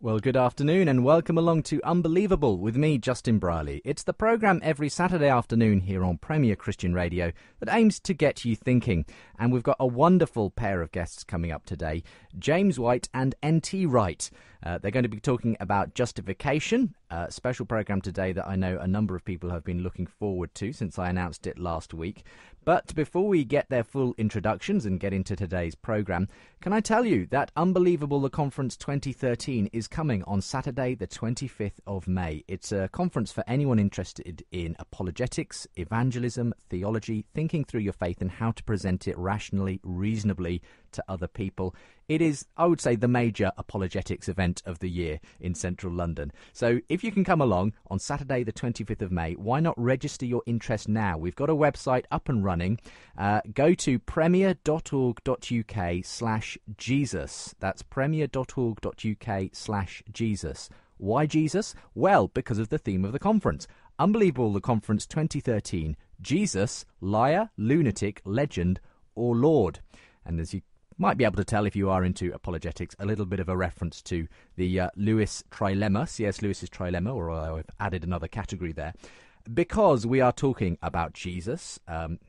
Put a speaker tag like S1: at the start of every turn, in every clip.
S1: Well, good afternoon and welcome along to Unbelievable with me, Justin Brierley. It's the programme every Saturday afternoon here on Premier Christian Radio that aims to get you thinking. And we've got a wonderful pair of guests coming up today, James White and N.T. Wright. They're going to be talking about Justification, a special programme today that I know a number of people have been looking forward to since I announced it last week. But before we get their full introductions and get into today's programme, can I tell you that Unbelievable the Conference 2013 is coming on Saturday the 25th of May. It's a conference for anyone interested in apologetics, evangelism, theology, thinking through your faith and how to present it rationally, reasonably to other people. It is, I would say, the major apologetics event of the year in central London. So if you can come along on Saturday the 25th of May, why not register your interest now? We've got a website up and running. Go to premier.org.uk/Jesus. That's premier.org.uk/Jesus. Why Jesus? Well, because of the theme of the conference. Unbelievable the Conference 2013. Jesus, liar, lunatic, legend, or Lord. And as you might be able to tell if you are into apologetics, a little bit of a reference to the Lewis trilemma, C.S. Lewis's trilemma, or I've added another category there, because we are talking about Jesus.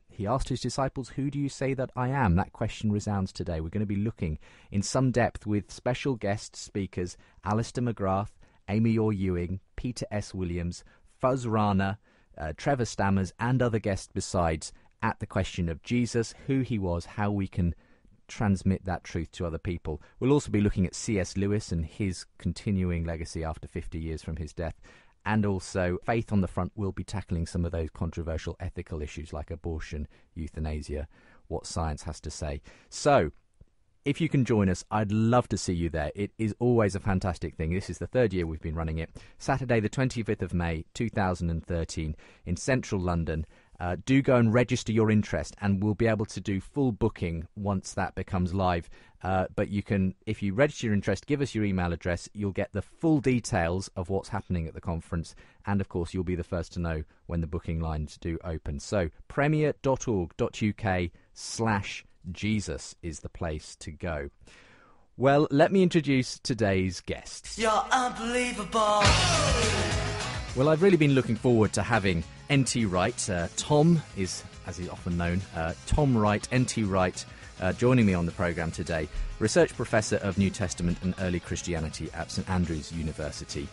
S1: He asked his disciples, "Who do you say that I am?" That question resounds today. We're going to be looking in some depth with special guest speakers, Alister Mcgrath, Amy Orr-Ewing, Peter S. Williams, Fuzz Rana, Trevor Stammers, and other guests besides, at the question of Jesus, who he was, how we can transmit that truth to other people. We'll also be looking at C.S. Lewis and his continuing legacy after 50 years from his death. And also, Faith on the Front will be tackling some of those controversial ethical issues like abortion, euthanasia, what science has to say. So, if you can join us, I'd love to see you there. It is always a fantastic thing. This is the third year we've been running it. Saturday the 25th of May 2013 in central London. Do go and register your interest, and we'll be able to do full booking once that becomes live. But you can, if you register your interest, give us your email address. You'll get the full details of what's happening at the conference. And, of course, you'll be the first to know when the booking lines do open. So premier.org.uk/Jesus is the place to go. Well, let me introduce today's guests.
S2: You're unbelievable.
S1: Well, I've really been looking forward to having N.T. Wright. Tom is, as he's often known, Tom Wright, N.T. Wright, joining me on the programme today, Research Professor of New Testament and Early Christianity at St Andrews University.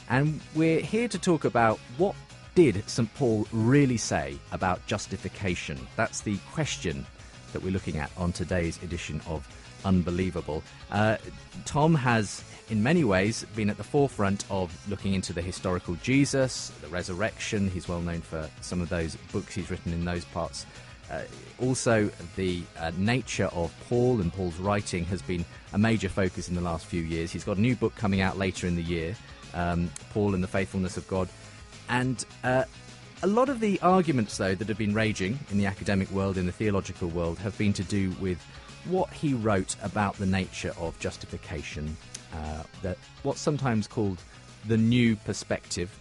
S1: And we're here to talk about what did St Paul really say about justification? That's the question that we're looking at on today's edition of Unbelievable. Tom has, in many ways, been at the forefront of looking into the historical Jesus, the resurrection. He's well known for some of those books he's written in those parts. Also, the nature of Paul and Paul's writing has been a major focus in the last few years. He's got a new book coming out later in the year, Paul and the Faithfulness of God. And a lot of the arguments, though, that have been raging in the academic world, in the theological world, have been to do with what he wrote about the nature of justification, that what's sometimes called the new perspective.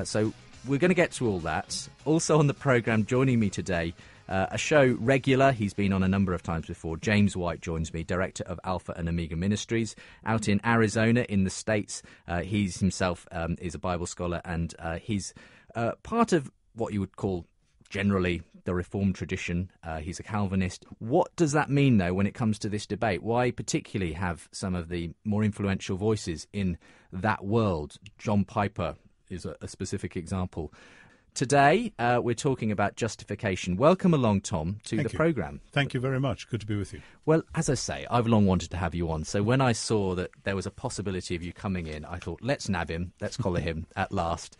S1: So we're going to get to all that. Also on the programme, joining me today, a show regular, he's been on a number of times before, James White joins me, Director of Alpha and Omega Ministries, out in Arizona in the States. He's himself is a Bible scholar, and he's part of what you would call generally the Reformed tradition. He's a Calvinist. What does that mean, though, when it comes to this debate? Why particularly have some of the more influential voices in that world? John Piper is a specific example. Today, we're talking about justification. Welcome along, Tom, to the programme.
S3: Thank you very much. Good to be with you.
S1: Well, as I say, I've long wanted to have you on. So when I saw that there was a possibility of you coming in, I thought, let's nab him. Let's collar him at last.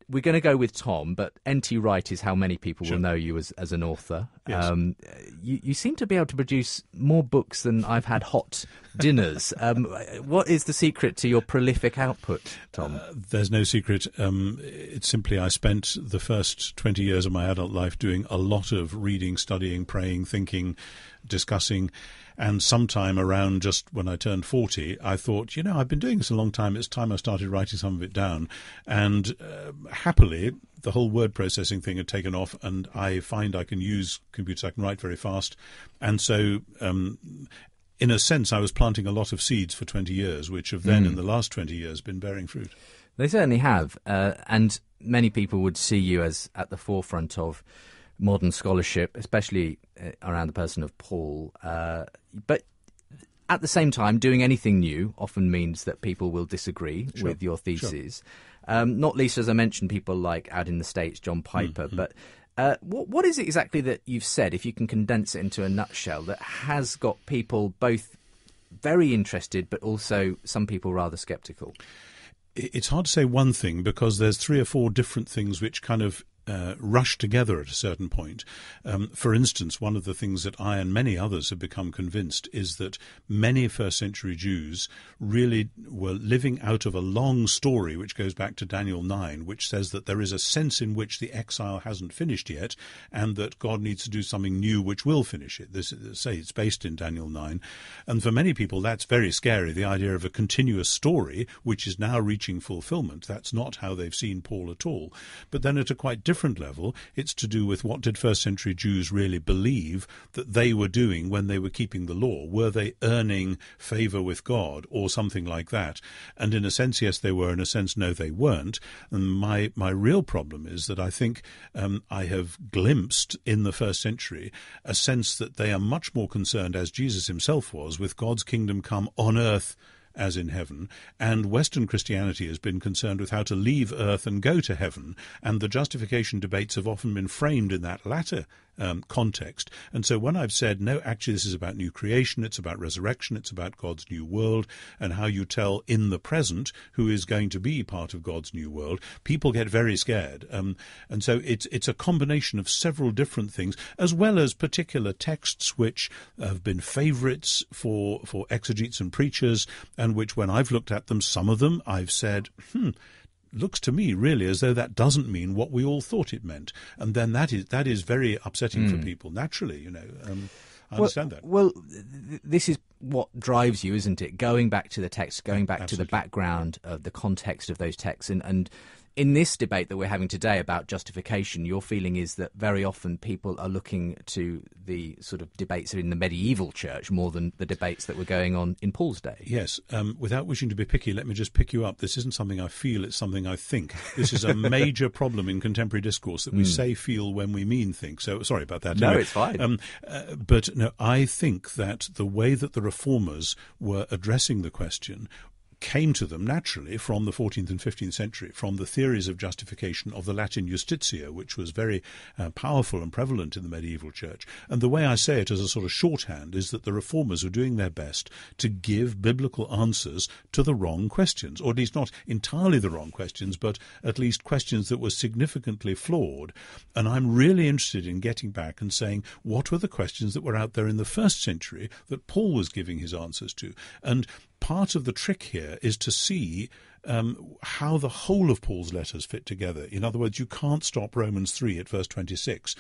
S1: We're going to go with Tom, but N.T. Wright is how many people will know you as an author.
S3: Yes.
S1: You seem to be able to produce more books than I've had hot dinners. What is the secret to your prolific output, Tom?
S3: There's no secret. It's simply I spent the first 20 years of my adult life doing a lot of reading, studying, praying, thinking, discussing. And sometime around just when I turned 40, I thought, I've been doing this a long time. It's time I started writing some of it down. And happily, the whole word processing thing had taken off, and I find I can use computers. I can write very fast. And so in a sense, I was planting a lot of seeds for 20 years, which have then, in the last 20 years, been bearing fruit.
S1: They certainly have. And many people would see you as at the forefront of modern scholarship, especially around the person of Paul. But at the same time, doing anything new often means that people will disagree with your theses. Sure. Not least, as I mentioned, people like out in the States, John Piper. But what is it exactly that you've said, if you can condense it into a nutshell, that has got people both very interested but also some people rather sceptical?
S3: It's hard to say one thing, because there's 3 or 4 different things which kind of rush together at a certain point. For instance, one of the things that I and many others have become convinced is that many first-century Jews really were living out of a long story which goes back to Daniel 9, which says that there is a sense in which the exile hasn't finished yet, and that God needs to do something new which will finish it. It's based in Daniel 9. And for many people, that's very scary, the idea of a continuous story which is now reaching fulfillment. That's not how they've seen Paul at all. But then at a quite different level, it's to do with what did first-century Jews really believe that they were doing when they were keeping the law. Were they earning favour with God or something like that? And in a sense, yes, they were. In a sense, no, they weren't. And my real problem is that I think I have glimpsed in the first century a sense that they are much more concerned, as Jesus himself was, with God's kingdom come on earth as in heaven, and Western Christianity has been concerned with how to leave earth and go to heaven, and the justification debates have often been framed in that latter context. And so when I've said, no, actually this is about new creation, it's about resurrection, it's about God's new world, and how you tell in the present who is going to be part of God's new world, people get very scared. And so it's a combination of several different things, as well as particular texts which have been favourites for exegetes and preachers, and which, when I've looked at them, some of them, I've said, looks to me really as though that doesn't mean what we all thought it meant. And then that is very upsetting for people, naturally, I understand that.
S1: Well, this is what drives you, isn't it? Going back to the text, going back to the background of the context of those texts. And in this debate that we're having today about justification, your feeling is that very often people are looking to the sort of debates in the medieval church more than the debates that were going on in Paul's day.
S3: Yes. Without wishing to be picky, let me just pick you up. This isn't something I feel, it's something I think. This is a major problem in contemporary discourse, that we say feel when we mean think. So sorry about that.
S1: No,
S3: anyway,
S1: it's fine.
S3: But no, I think that the way that the reformers were addressing the question came to them naturally from the 14th and 15th century, from the theories of justification of the Latin Justitia, which was very powerful and prevalent in the medieval church. And the way I say it as a sort of shorthand is that the reformers were doing their best to give biblical answers to the wrong questions, or at least not entirely the wrong questions, but at least questions that were significantly flawed. And I'm really interested in getting back and saying, what were the questions that were out there in the first century that Paul was giving his answers to? And part of the trick here is to see how the whole of Paul's letters fit together. In other words, you can't stop Romans 3 at verse 26.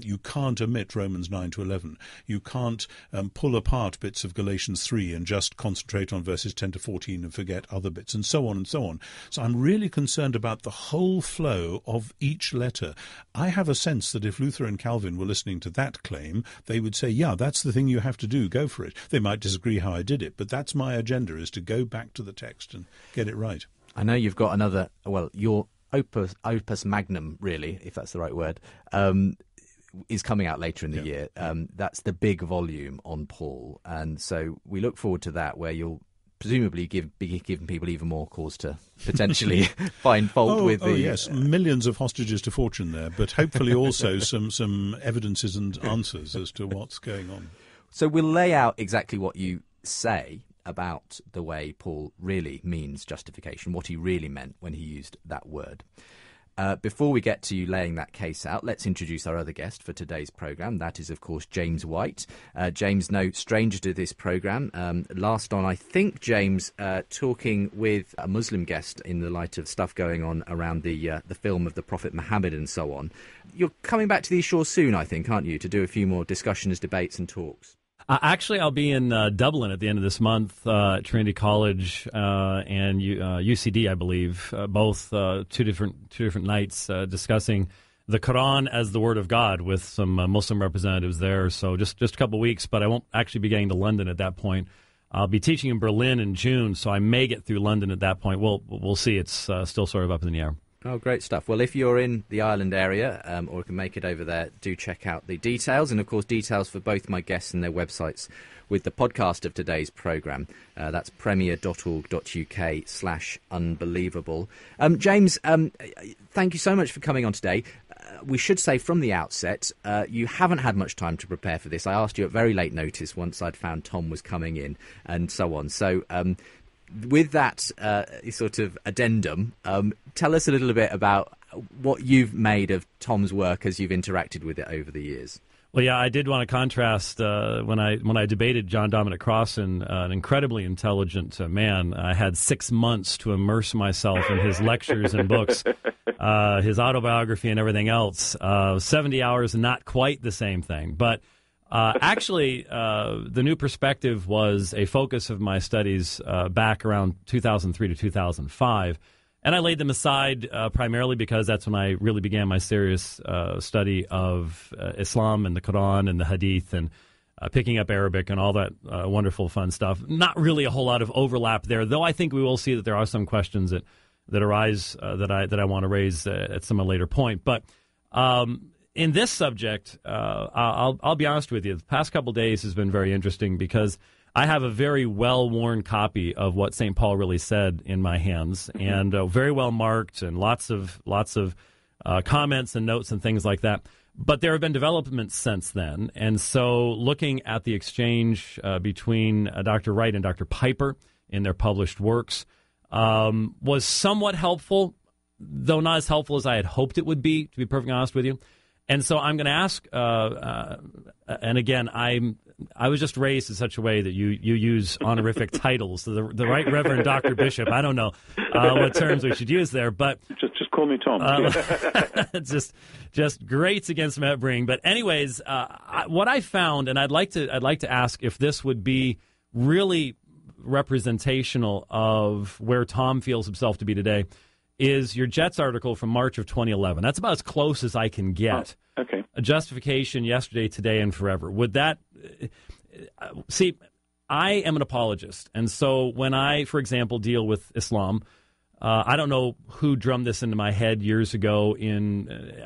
S3: You can't omit Romans 9 to 11. You can't pull apart bits of Galatians 3 and just concentrate on verses 10 to 14 and forget other bits, and so on and so on. So I'm really concerned about the whole flow of each letter. I have a sense that if Luther and Calvin were listening to that claim, they would say, yeah, that's the thing you have to do, go for it. They might disagree how I did it, but that's my agenda, is to go back to the text and get it right.
S1: I know you've got another, your opus magnum, really, if that's the right word, is coming out later in the year. That's the big volume on Paul. And so we look forward to that, where you'll presumably be giving people even more cause to potentially find fault with the...
S3: yes, millions of hostages to fortune there, but hopefully also some evidences and answers as to what's going on.
S1: So we'll lay out exactly what you say about the way Paul really means justification, what he really meant when he used that word. Before we get to you laying that case out, let's introduce our other guest for today's programme. That is, of course, James White. James, no stranger to this programme. Last on, I think, James, talking with a Muslim guest in the light of stuff going on around the film of the Prophet Muhammad and so on. You're coming back to these shores soon, I think, aren't you, to do a few more discussions, debates and talks?
S4: Actually, I'll be in Dublin at the end of this month, Trinity College and UCD, I believe, both two different nights discussing the Quran as the Word of God with some Muslim representatives there. So just a couple of weeks, but I won't actually be getting to London at that point. I'll be teaching in Berlin in June, so I may get through London at that point. We'll see. It's still sort of up in the air.
S1: Oh, great stuff. Well, if you're in the Ireland area or can make it over there, do check out the details. And, of course, details for both my guests and their websites with the podcast of today's programme. That's premier.org.uk/unbelievable. James, thank you so much for coming on today. We should say from the outset, you haven't had much time to prepare for this. I asked you at very late notice once I'd found Tom was coming in and so on. So with that sort of addendum, tell us a little bit about what you've made of Tom's work as you've interacted with it over the years.
S4: Well, yeah, I did want to contrast when I debated John Dominic Crossan, an incredibly intelligent man. I had 6 months to immerse myself in his lectures and books, his autobiography and everything else. 70 hours, not quite the same thing. But actually, the New Perspective was a focus of my studies back around 2003 to 2005. And I laid them aside primarily because that's when I really began my serious study of Islam and the Quran and the Hadith and picking up Arabic and all that wonderful fun stuff. Not really a whole lot of overlap there, though I think we will see that there are some questions that arise that I want to raise at some later point. But in this subject, I'll be honest with you, the past couple of days has been very interesting because I have a very well-worn copy of what St. Paul really said in my hands, and very well marked, and lots of comments and notes and things like that. But there have been developments since then, and so looking at the exchange between Dr. Wright and Dr. Piper in their published works was somewhat helpful, though not as helpful as I had hoped it would be, to be perfectly honest with you. And so I'm going to ask, and again, I was just raised in such a way that you use honorific titles. So the Right Reverend Dr. Bishop, I don't know what terms we should use there, but
S3: just call me Tom.
S4: Just greats against Matt Bring. But anyways, what I found, and I'd like to ask if this would be really representational of where Tom feels himself to be today, is your Jets article from March of 2011. That's about as close as I can get.
S3: Oh, okay.
S4: A justification yesterday, today, and forever. Would that... See, I am an apologist, and so when I, for example, deal with Islam, I don't know who drummed this into my head years ago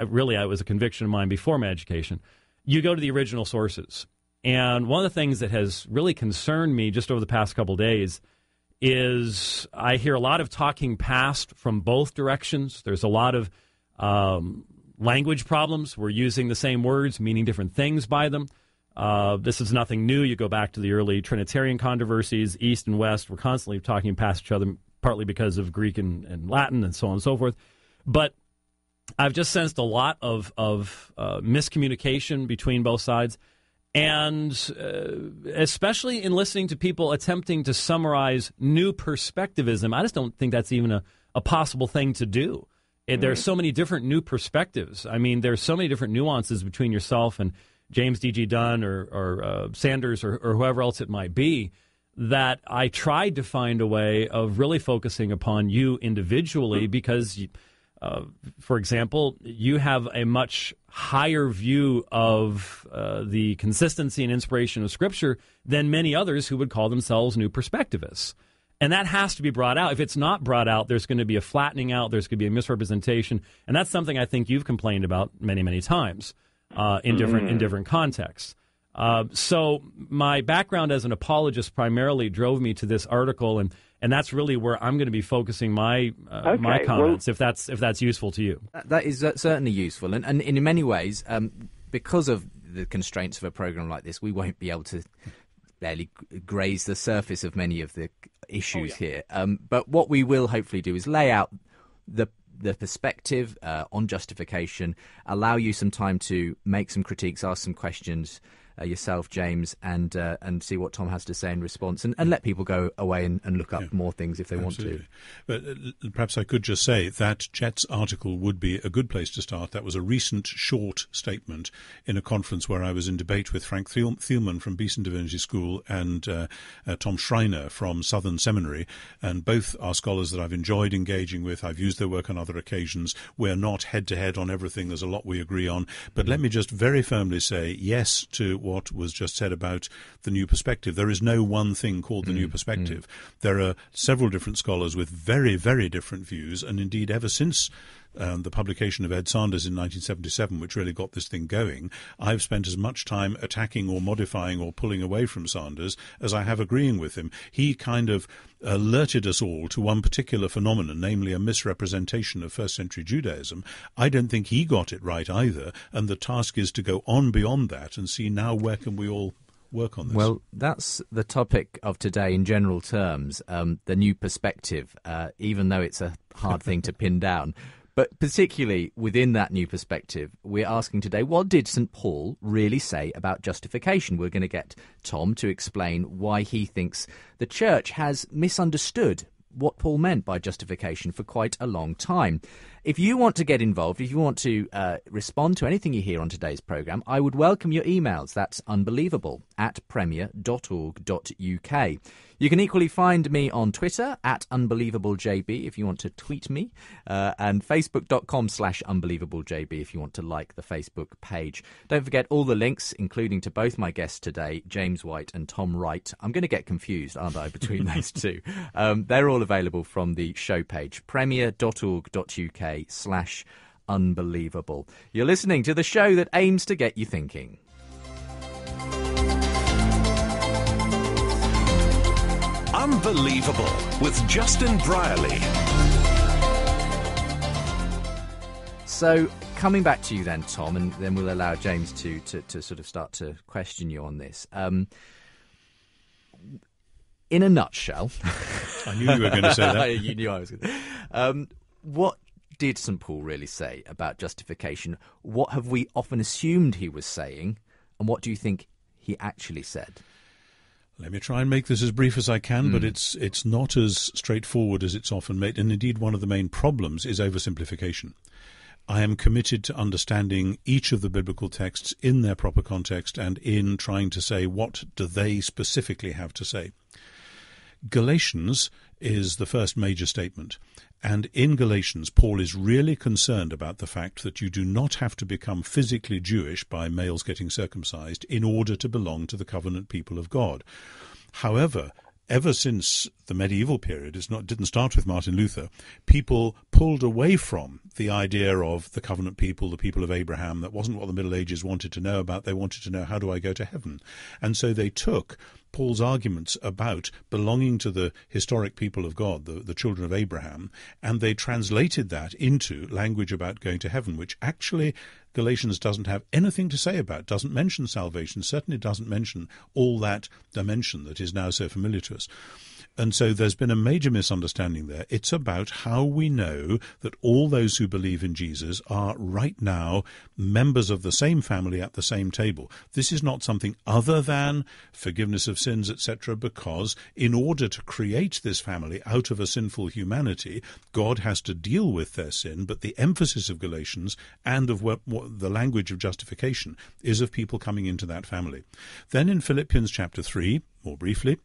S4: really, it was a conviction of mine before my education. You go to the original sources. And one of the things that has really concerned me just over the past couple of days is I hear a lot of talking past from both directions. There's a lot of language problems. We're using the same words, meaning different things by them. This is nothing new. You go back to the early Trinitarian controversies, East and West. We're constantly talking past each other, partly because of Greek and Latin and so on and so forth. But I've just sensed a lot of miscommunication between both sides. And especially in listening to people attempting to summarize new perspectivism, I just don't think that's even a possible thing to do. There are so many different new perspectives. I mean, there's so many different nuances between yourself and James D.G. Dunn or Sanders or whoever else it might be, that I tried to find a way of really focusing upon you individually because, for example, you have a much higher view of the consistency and inspiration of Scripture than many others who would call themselves new perspectivists. And that has to be brought out. If it's not brought out, there's going to be a flattening out, there's going to be a misrepresentation, and that's something I think you've complained about many, many times. In different contexts. So my background as an apologist primarily drove me to this article, and that's really where I'm going to be focusing my my comments, if that's useful to you.
S1: That is certainly useful, and in many ways, because of the constraints of a program like this, we won't be able to barely graze the surface of many of the issues here. But what we will hopefully do is lay out the perspective on justification, allow you some time to make some critiques, ask some questions, yourself, James, and see what Tom has to say in response, and let people go away and look up more things if they
S3: Absolutely.
S1: want to.
S3: But perhaps I could just say that Chet's article would be a good place to start. That was a recent short statement in a conference where I was in debate with Frank Thielman from Beeson Divinity School and Tom Schreiner from Southern Seminary, and both are scholars that I've enjoyed engaging with. I've used their work on other occasions. We're not head-to-head on everything. There's a lot we agree on. But let me just very firmly say yes to what was just said about the new perspective. There is no one thing called the new perspective. There are several different scholars with very, very different views, and indeed ever since the publication of Ed Sanders in 1977, which really got this thing going, I've spent as much time attacking or modifying or pulling away from Sanders as I have agreeing with him. He kind of alerted us all to one particular phenomenon, namely a misrepresentation of first-century Judaism. I don't think he got it right either, and the task is to go on beyond that and see now where can we all work on this.
S1: Well, that's the topic of today in general terms, the new perspective, even though it's a hard thing to pin down. But particularly within that new perspective, we're asking today, what did St. Paul really say about justification? We're going to get Tom to explain why he thinks the church has misunderstood what Paul meant by justification for quite a long time. If you want to get involved, if you want to respond to anything you hear on today's programme, I would welcome your emails. That's unbelievable@premier.org.uk. You can equally find me on Twitter @UnbelievableJB if you want to tweet me, and facebook.com/UnbelievableJB if you want to like the Facebook page. Don't forget all the links, including to both my guests today, James White and Tom Wright. I'm going to get confused, aren't I, between those two? They're all available from the show page, premier.org.uk/unbelievable. You're listening to the show that aims to get you thinking.
S5: Unbelievable with Justin Brierley.
S1: So, coming back to you then, Tom, and then we'll allow James to sort of start to question you on this. In a nutshell...
S3: I knew you were going to say that.
S1: You knew I was going to. What did St. Paul really say about justification? What have we often assumed he was saying? And what do you think he actually said?
S3: Let me try and make this as brief as I can, but it's not as straightforward as it's often made. And indeed, one of the main problems is oversimplification. I am committed to understanding each of the biblical texts in their proper context and in trying to say what do they specifically have to say. Galatians is the first major statement. And in Galatians, Paul is really concerned about the fact that you do not have to become physically Jewish by males getting circumcised in order to belong to the covenant people of God. However, ever since the medieval period, didn't start with Martin Luther, people pulled away from the idea of the covenant people, the people of Abraham. That wasn't what the Middle Ages wanted to know about. They wanted to know, how do I go to heaven? And so they took Paul's arguments about belonging to the historic people of God, the children of Abraham, and they translated that into language about going to heaven, which actually Galatians doesn't have anything to say about, doesn't mention salvation, certainly doesn't mention all that dimension that is now so familiar to us. And so there's been a major misunderstanding there. It's about how we know that all those who believe in Jesus are right now members of the same family at the same table. This is not something other than forgiveness of sins, etc., because in order to create this family out of a sinful humanity, God has to deal with their sin, but the emphasis of Galatians and of what the language of justification is of people coming into that family. Then in Philippians chapter 3, more briefly,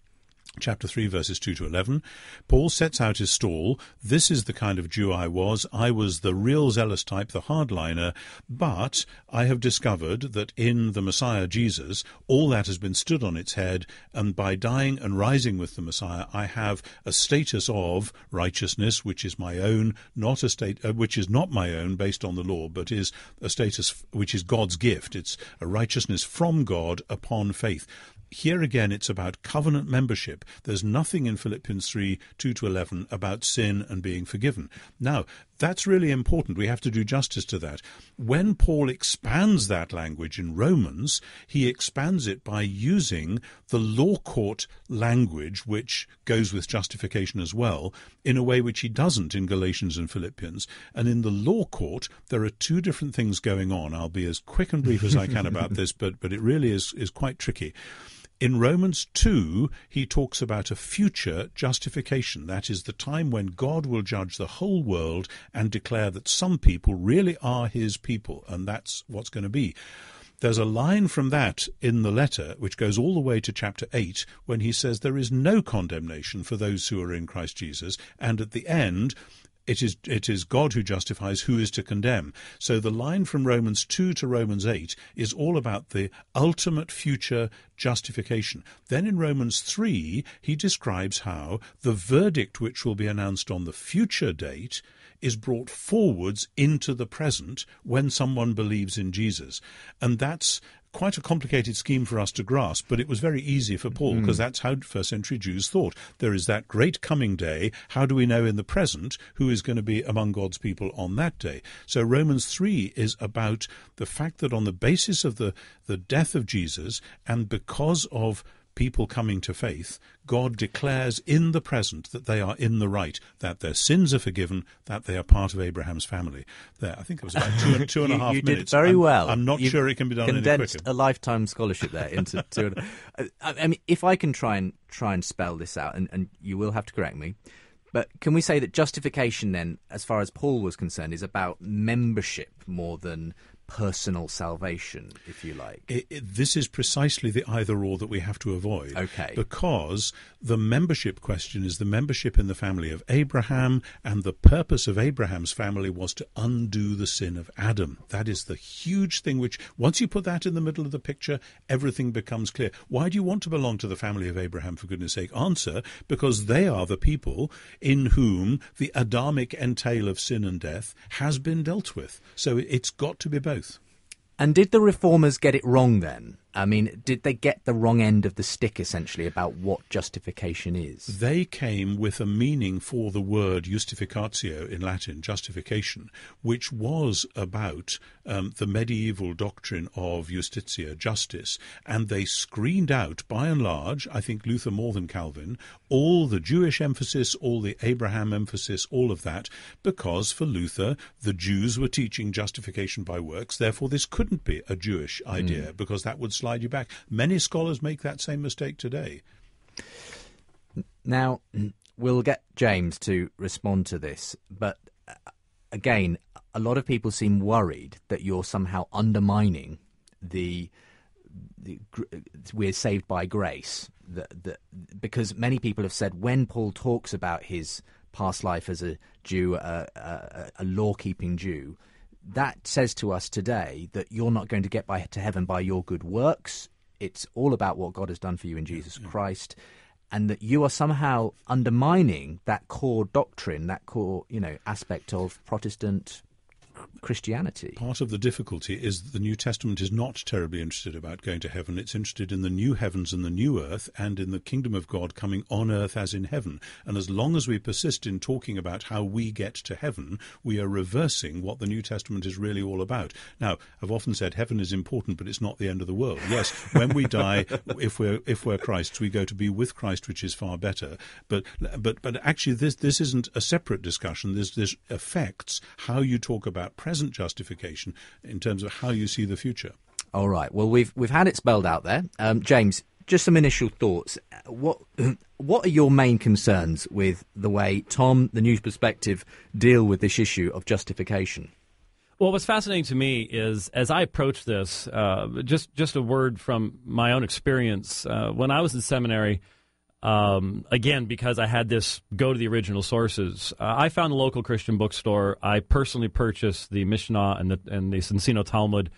S3: Chapter 3, verses 2 to 11, Paul sets out his stall. This is the kind of Jew I was. I was the real zealous type, the hardliner, but I have discovered that in the Messiah Jesus, all that has been stood on its head, and by dying and rising with the Messiah, I have a status of righteousness, which is my own, which is not my own based on the law, but is a status which is God's gift. It's a righteousness from God upon faith. here again, it's about covenant membership. There's nothing in Philippians 3, 2-11 about sin and being forgiven. Now, that's really important. We have to do justice to that. When Paul expands that language in Romans, he expands it by using the law court language, which goes with justification as well, in a way which he doesn't in Galatians and Philippians. And in the law court, there are two different things going on. I'll be as quick and brief as I can about this, but it really is quite tricky. In Romans 2, he talks about a future justification. That is the time when God will judge the whole world and declare that some people really are his people, and that's what's going to be. There's a line from that in the letter which goes all the way to chapter 8 when he says there is no condemnation for those who are in Christ Jesus, and at the end it is God who justifies, who is to condemn. So the line from Romans 2 to Romans 8 is all about the ultimate future justification. Then in Romans 3, he describes how the verdict which will be announced on the future date is brought forwards into the present when someone believes in Jesus. And that's quite a complicated scheme for us to grasp, but it was very easy for Paul, because that's how first century Jews thought. There is that great coming day. How do we know in the present who is going to be among God's people on that day? So Romans 3 is about the fact that on the basis of the death of Jesus, and because of people coming to faith, God declares in the present that they are in the right, that their sins are forgiven, that they are part of Abraham's family. There, I think it was about two and a half minutes.
S1: You did very well.
S3: I'm not sure it can be done any quicker.
S1: Condensed a lifetime scholarship there into two. I mean, if I can try and spell this out, and you will have to correct me, but can we say that justification then, as far as Paul was concerned, is about membership more than personal salvation, if you like?
S3: This is precisely the either-or that we have to avoid.
S1: Okay.
S3: Because the membership question is the membership in the family of Abraham, and the purpose of Abraham's family was to undo the sin of Adam. That is the huge thing which, once you put that in the middle of the picture, everything becomes clear. Why do you want to belong to the family of Abraham, for goodness sake? Answer, because they are the people in whom the Adamic entail of sin and death has been dealt with. So it's got to be both.
S1: And did the reformers get it wrong then? I mean, did they get the wrong end of the stick, essentially, about what justification is?
S3: They came with a meaning for the word justificatio in Latin, justification, which was about the medieval doctrine of justitia, justice, and they screened out, by and large, I think Luther more than Calvin, all the Jewish emphasis, all the Abraham emphasis, all of that, because for Luther, the Jews were teaching justification by works, therefore this couldn't be a Jewish idea, because that would slide you back. Many scholars make that same mistake today.
S1: Now, we'll get James to respond to this, but again, a lot of people seem worried that you're somehow undermining the we're saved by grace, because many people have said when Paul talks about his past life as a Jew, a law-keeping Jew, that says to us today that you're not going to get to heaven by your good works. It's all about what God has done for you in Jesus Christ, and that you are somehow undermining that core doctrine, that core, aspect of Protestant Christianity.
S3: Part of the difficulty is that the New Testament is not terribly interested about going to heaven. It's interested in the new heavens and the new earth, and in the kingdom of God coming on earth as in heaven. And as long as we persist in talking about how we get to heaven, we are reversing what the New Testament is really all about. Now, I've often said heaven is important, but it's not the end of the world. Yes, when we die, if we're Christ's, we go to be with Christ, which is far better. But actually, this isn't a separate discussion. This affects how you talk about present justification in terms of how you see the future.
S1: All right. Well, we've had it spelled out there. James, just some initial thoughts. What are your main concerns with the way Tom, the News Perspective, deal with this issue of justification?
S4: Well, what's fascinating to me is, as I approach this, just a word from my own experience. When I was in seminary, again, because I had this go to the original sources, I found a local Christian bookstore. I personally purchased the Mishnah and the Encino Talmud.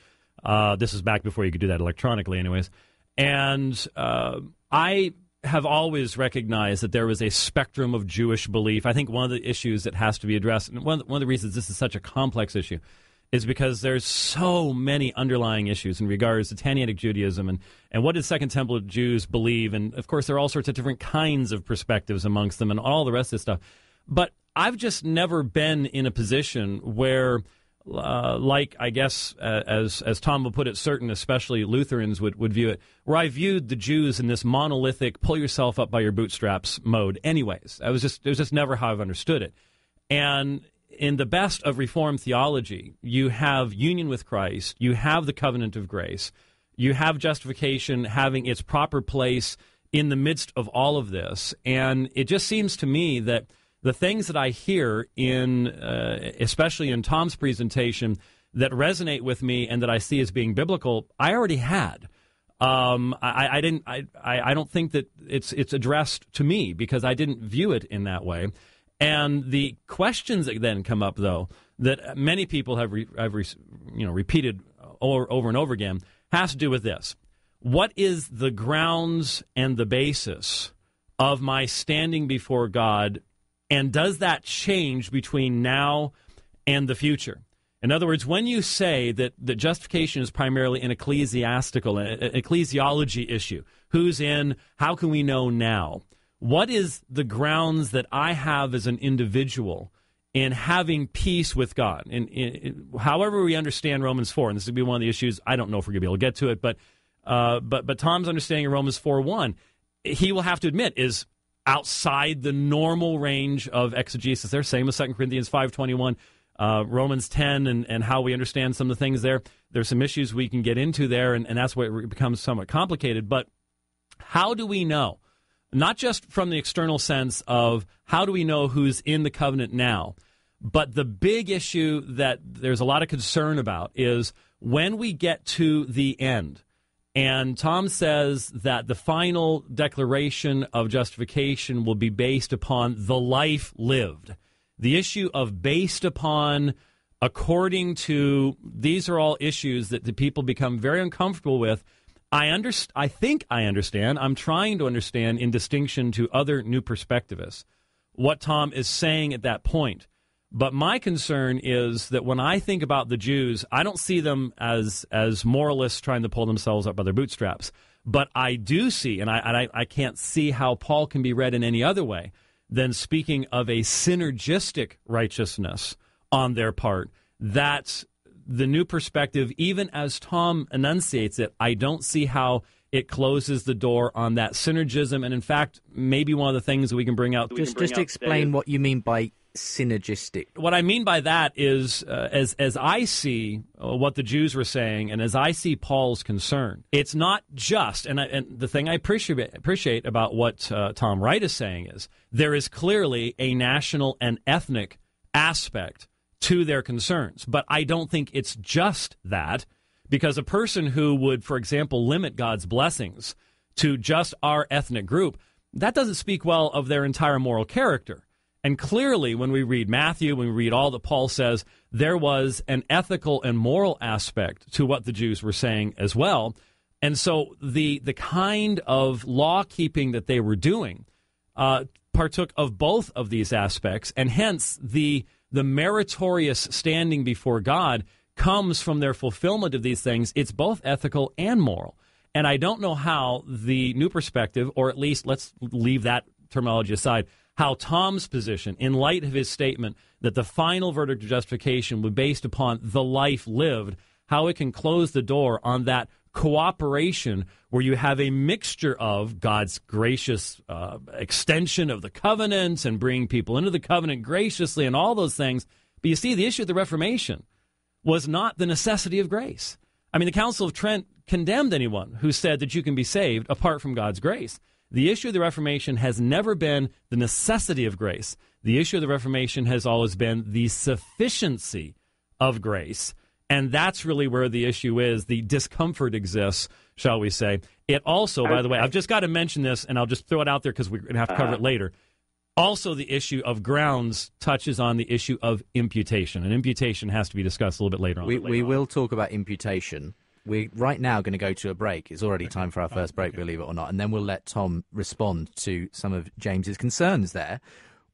S4: This is back before you could do that electronically anyways. And I have always recognized that there was a spectrum of Jewish belief. I think one of the issues that has to be addressed, and one of the reasons this is such a complex issue, is because there's so many underlying issues in regards to Tannaitic Judaism and what did Second Temple Jews believe. And, of course, there are all sorts of different kinds of perspectives amongst them and all the rest of this stuff. But I've just never been in a position where, like I guess, as Tom would put it, certain, especially Lutherans, would view it, where I viewed the Jews in this monolithic, pull yourself up by your bootstraps mode anyways. It was just never how I've understood it. And in the best of Reformed theology, you have union with Christ, you have the covenant of grace, you have justification having its proper place in the midst of all of this. And it just seems to me that the things that I hear in, especially in Tom's presentation, that resonate with me and that I see as being biblical, I already had. I don't think that it's addressed to me because I didn't view it in that way. And the questions that then come up, though, that many people have repeated over and over again, has to do with this. What is the grounds and the basis of my standing before God, and does that change between now and the future? In other words, when you say that justification is primarily an ecclesiology issue, who's in, how can we know now? What is the grounds that I have as an individual in having peace with God? In however we understand Romans 4, and this would be one of the issues, I don't know if we're going to be able to get to it, but Tom's understanding of Romans 4:1, he will have to admit, is outside the normal range of exegesis there, same as 2 Corinthians 5:21, Romans 10, and how we understand some of the things there. There's some issues we can get into there, and that's where it becomes somewhat complicated. But how do we know? Not just from the external sense of how do we know who's in the covenant now, but the big issue that there's a lot of concern about is when we get to the end. And Tom says that the final declaration of justification will be based upon the life lived. The issue of based upon, according to, these are all issues that the people become very uncomfortable with. I think I understand. I'm trying to understand, in distinction to other new perspectivists, what Tom is saying at that point. But my concern is that when I think about the Jews, I don't see them as moralists trying to pull themselves up by their bootstraps. But I do see, and I can't see how Paul can be read in any other way than speaking of a synergistic righteousness on their part. That's the new perspective, even as Tom enunciates it, I don't see how it closes the door on that synergism. And in fact, maybe one of the things that we can bring out...
S1: Just explain what you mean by synergistic.
S4: What I mean by that is, as I see what the Jews were saying, and as I see Paul's concern, it's not just, and the thing I appreciate about what Tom Wright is saying is, there is clearly a national and ethnic aspect to their concerns. But I don't think it's just that, because a person who would, for example, limit God's blessings to just our ethnic group, that doesn't speak well of their entire moral character. And clearly, when we read Matthew, when we read all that Paul says, there was an ethical and moral aspect to what the Jews were saying as well. And so the kind of law-keeping that they were doing partook of both of these aspects, and hence the meritorious standing before God comes from their fulfillment of these things. It's both ethical and moral. And I don't know how the new perspective, or at least let's leave that terminology aside, how Tom's position, in light of his statement that the final verdict of justification was based upon the life lived, how it can close the door on that cooperation where you have a mixture of God's gracious extension of the covenant and bringing people into the covenant graciously and all those things. But you see, the issue of the Reformation was not the necessity of grace. I mean, the Council of Trent condemned anyone who said that you can be saved apart from God's grace. The issue of the Reformation has never been the necessity of grace. The issue of the Reformation has always been the sufficiency of grace. And that's really where the issue is. The discomfort exists, shall we say. It also, by the way, I've just got to mention this, and I'll just throw it out there because we're going to have to cover it later. Also, the issue of grounds touches on the issue of imputation. And imputation has to be discussed a little bit later on.
S1: We will talk about imputation. We're right now going to go to a break. It's already time for our first break, believe it or not. And then we'll let Tom respond to some of James's concerns there.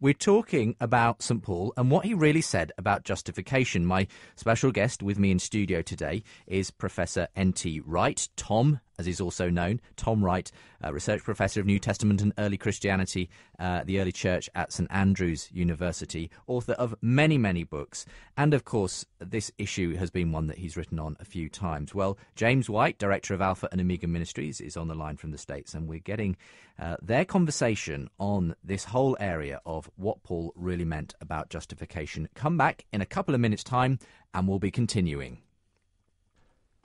S1: We're talking about St. Paul and what he really said about justification. My special guest with me in studio today is Professor N.T. Wright, Tom, as he's also known, Tom Wright, Research Professor of New Testament and Early Christianity, the Early Church at St. Andrews University, author of many, many books. And, of course, this issue has been one that he's written on a few times. Well, James White, Director of Alpha and Omega Ministries, is on the line from the States, and we're getting their conversation on this whole area of what Paul really meant about justification. Come back in a couple of minutes' time, and we'll be continuing.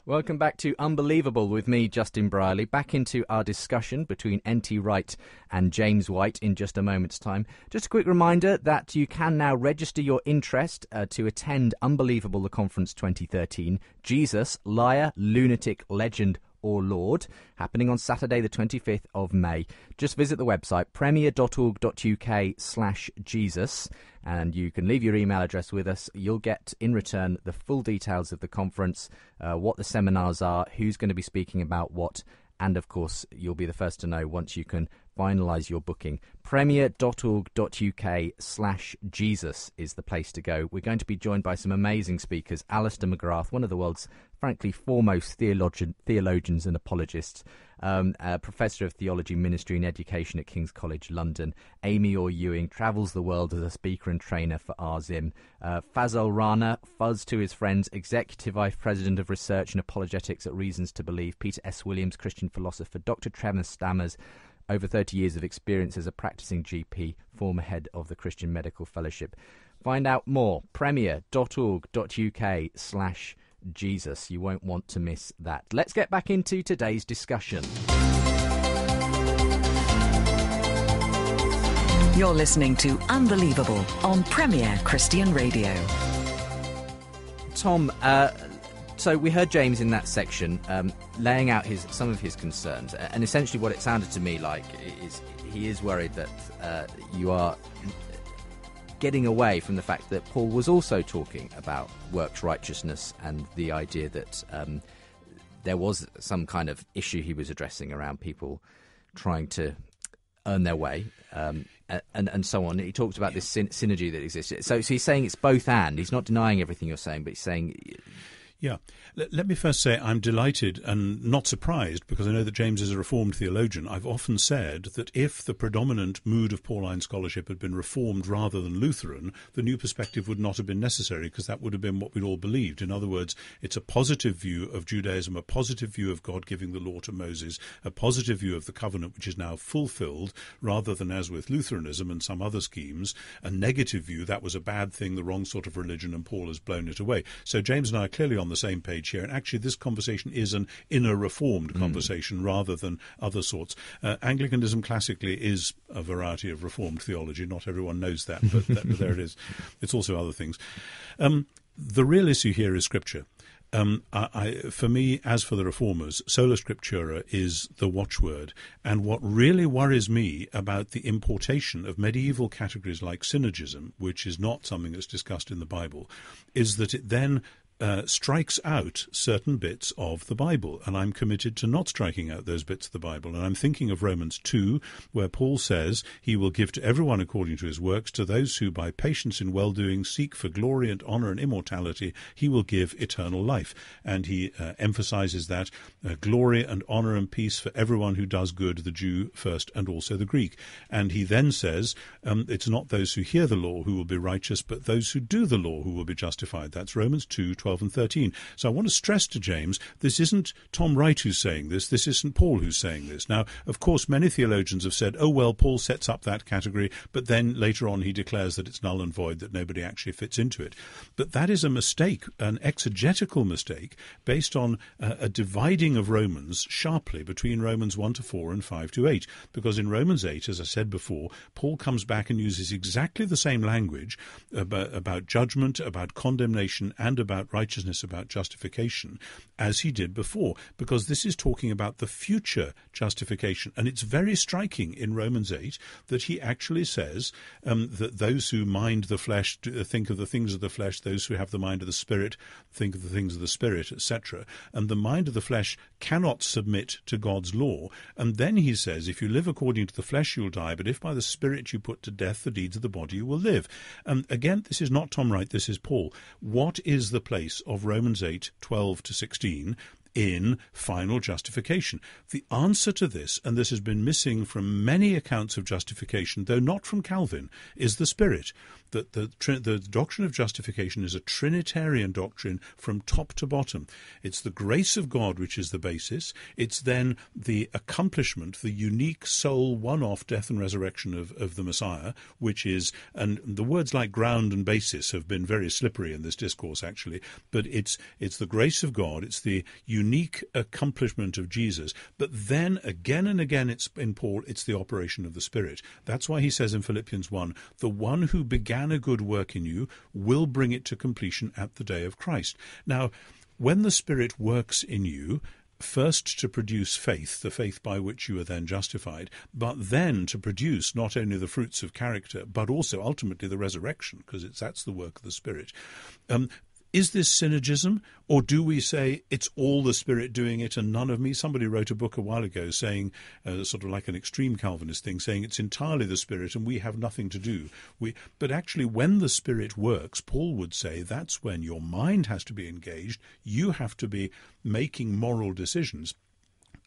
S1: Welcome back to Unbelievable with me, Justin Brierley. Back into our discussion between N.T. Wright and James White in just a moment's time. Just a quick reminder that you can now register your interest to attend Unbelievable, the Conference 2013, Jesus, Liar, Lunatic, Legend, or Lord, happening on Saturday the 25th of May. Just visit the website premier.org.uk/Jesus and you can leave your email address with us. You'll get in return the full details of the conference, what the seminars are, who's going to be speaking about what, and of course you'll be the first to know once you can finalise your booking. premier.org.uk/Jesus is the place to go. We're going to be joined by some amazing speakers. Alister Mcgrath, one of the world's frankly foremost theologians and apologists, Professor of Theology, Ministry and Education at King's College London. Amy Orr Ewing travels the world as a speaker and trainer for RZIM. Fazal Rana, Fuzz to his friends, Executive Vice President of Research and Apologetics at Reasons to Believe. Peter S. Williams, Christian philosopher. Dr. Trevor Stammers, over 30 years of experience as a practicing GP, former head of the Christian Medical Fellowship. Find out more, premier.org.uk/Jesus. You won't want to miss that. Let's get back into today's discussion.
S6: You're listening to Unbelievable on Premier Christian Radio.
S1: Tom, so we heard James in that section laying out some of his concerns, and essentially what it sounded to me like is he is worried that you are getting away from the fact that Paul was also talking about works righteousness and the idea that there was some kind of issue he was addressing around people trying to earn their way and so on. He talked about this synergy that exists. So he's saying it's both and. He's not denying everything you're saying, but he's saying...
S3: Yeah. Let me first say I'm delighted and not surprised, because I know that James is a Reformed theologian. I've often said that if the predominant mood of Pauline scholarship had been Reformed rather than Lutheran, the new perspective would not have been necessary, because that would have been what we'd all believed. In other words, it's a positive view of Judaism, a positive view of God giving the law to Moses, a positive view of the covenant which is now fulfilled, rather than, as with Lutheranism and some other schemes, a negative view, that was a bad thing, the wrong sort of religion, and Paul has blown it away. So James and I are clearly on the same page here, and actually this conversation is an inner Reformed conversation rather than other sorts. Anglicanism classically is a variety of Reformed theology. Not everyone knows that, but there it is. It's also other things. The real issue here is Scripture. For me, as for the Reformers, sola scriptura is the watchword. And what really worries me about the importation of medieval categories like synergism, which is not something that's discussed in the Bible, is that it then strikes out certain bits of the Bible, and I'm committed to not striking out those bits of the Bible. And I'm thinking of Romans 2, where Paul says he will give to everyone according to his works, to those who by patience in well-doing seek for glory and honour and immortality, he will give eternal life. And he emphasises that glory and honour and peace for everyone who does good, the Jew first and also the Greek. And he then says it's not those who hear the law who will be righteous, but those who do the law who will be justified. That's Romans 2, 12 and 13. So I want to stress to James, this isn't Tom Wright who's saying this isn't Paul who's saying this. Now, of course, many theologians have said, oh, well, Paul sets up that category, but then later on he declares that it's null and void, that nobody actually fits into it. But that is a mistake, an exegetical mistake, based on a dividing of Romans sharply between Romans 1 to 4 and 5 to 8. Because in Romans 8, as I said before, Paul comes back and uses exactly the same language about judgment, about condemnation, and about righteousness, about justification, as he did before, because this is talking about the future justification. And it's very striking in Romans 8 that he actually says that those who mind the flesh think of the things of the flesh, those who have the mind of the Spirit think of the things of the Spirit, etc. And the mind of the flesh cannot submit to God's law. And then he says, if you live according to the flesh, you'll die, but if by the Spirit you put to death the deeds of the body, you will live. Again, this is not Tom Wright, this is Paul. What is the place of Romans 8, 12 to 16 in final justification? The answer to this, and this has been missing from many accounts of justification, though not from Calvin, is the Spirit. That the doctrine of justification is a Trinitarian doctrine from top to bottom. It's the grace of God which is the basis. It's then the accomplishment, the unique soul one-off death and resurrection of the Messiah, which is, and the words like ground and basis have been very slippery in this discourse actually, but it's the grace of God, it's the unique accomplishment of Jesus. But then again and again it's in Paul, it's the operation of the Spirit. That's why he says in Philippians 1, the one who began a good work in you will bring it to completion at the day of Christ. Now, when the Spirit works in you, first to produce faith, the faith by which you are then justified, but then to produce not only the fruits of character, but also ultimately the resurrection, because that's the work of the Spirit. Is this synergism, or do we say it's all the Spirit doing it and none of me? Somebody wrote a book a while ago saying, sort of like an extreme Calvinist thing, saying it's entirely the Spirit and we have nothing to do. But actually, when the Spirit works, Paul would say that's when your mind has to be engaged. You have to be making moral decisions,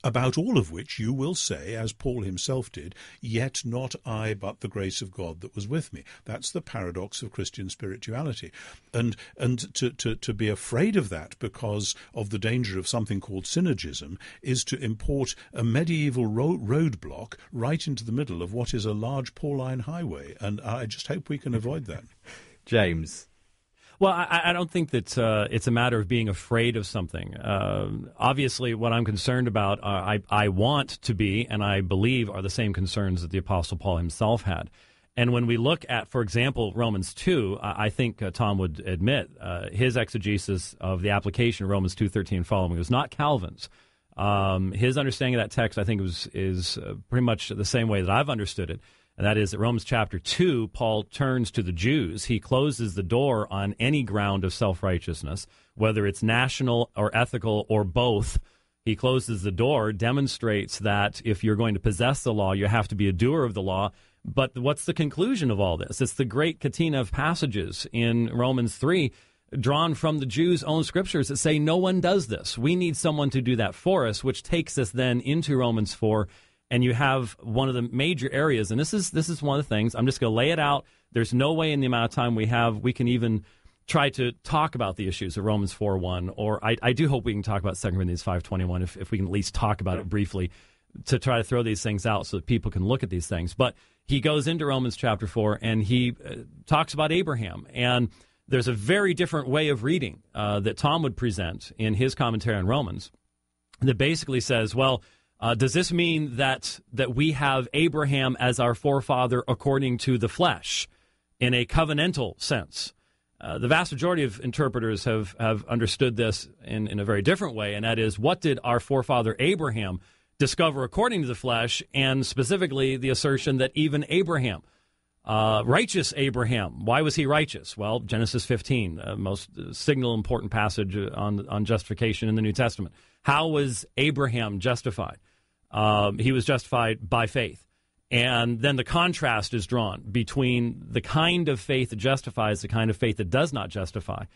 S3: about all of which you will say, as Paul himself did, yet not I, but the grace of God that was with me. That's the paradox of Christian spirituality. And to be afraid of that because of the danger of something called synergism is to import a medieval roadblock right into the middle of what is a large Pauline highway. And I just hope we can avoid that.
S1: James.
S4: Well, I don't think that it's a matter of being afraid of something. Obviously, what I'm concerned about, I want to be, and I believe are the same concerns that the Apostle Paul himself had. And when we look at, for example, Romans 2, I think Tom would admit his exegesis of the application of Romans 2:13 following was not Calvin's. His understanding of that text, I think, is pretty much the same way that I've understood it. And that is that Romans chapter 2, Paul turns to the Jews. He closes the door on any ground of self-righteousness, whether it's national or ethical or both. He closes the door, demonstrates that if you're going to possess the law, you have to be a doer of the law. But what's the conclusion of all this? It's the great catena of passages in Romans 3, drawn from the Jews' own scriptures that say no one does this. We need someone to do that for us, which takes us then into Romans 4. And you have one of the major areas, and this is one of the things. I'm just going to lay it out. There's no way in the amount of time we have we can even try to talk about the issues of Romans 4:1, or I do hope we can talk about 2 Corinthians 5:21 if we can at least talk about it briefly to try to throw these things out so that people can look at these things. But he goes into Romans chapter 4 and he talks about Abraham. And there's a very different way of reading that Tom would present in his commentary on Romans that basically says, well, does this mean that we have Abraham as our forefather according to the flesh in a covenantal sense? The vast majority of interpreters have understood this in a very different way, and that is, what did our forefather Abraham discover according to the flesh, and specifically the assertion that even Abraham, righteous Abraham, why was he righteous? Well, Genesis 15, most signal important passage on justification in the New Testament. How was Abraham justified? He was justified by faith. And then the contrast is drawn between the kind of faith that justifies, the kind of faith that does not justify,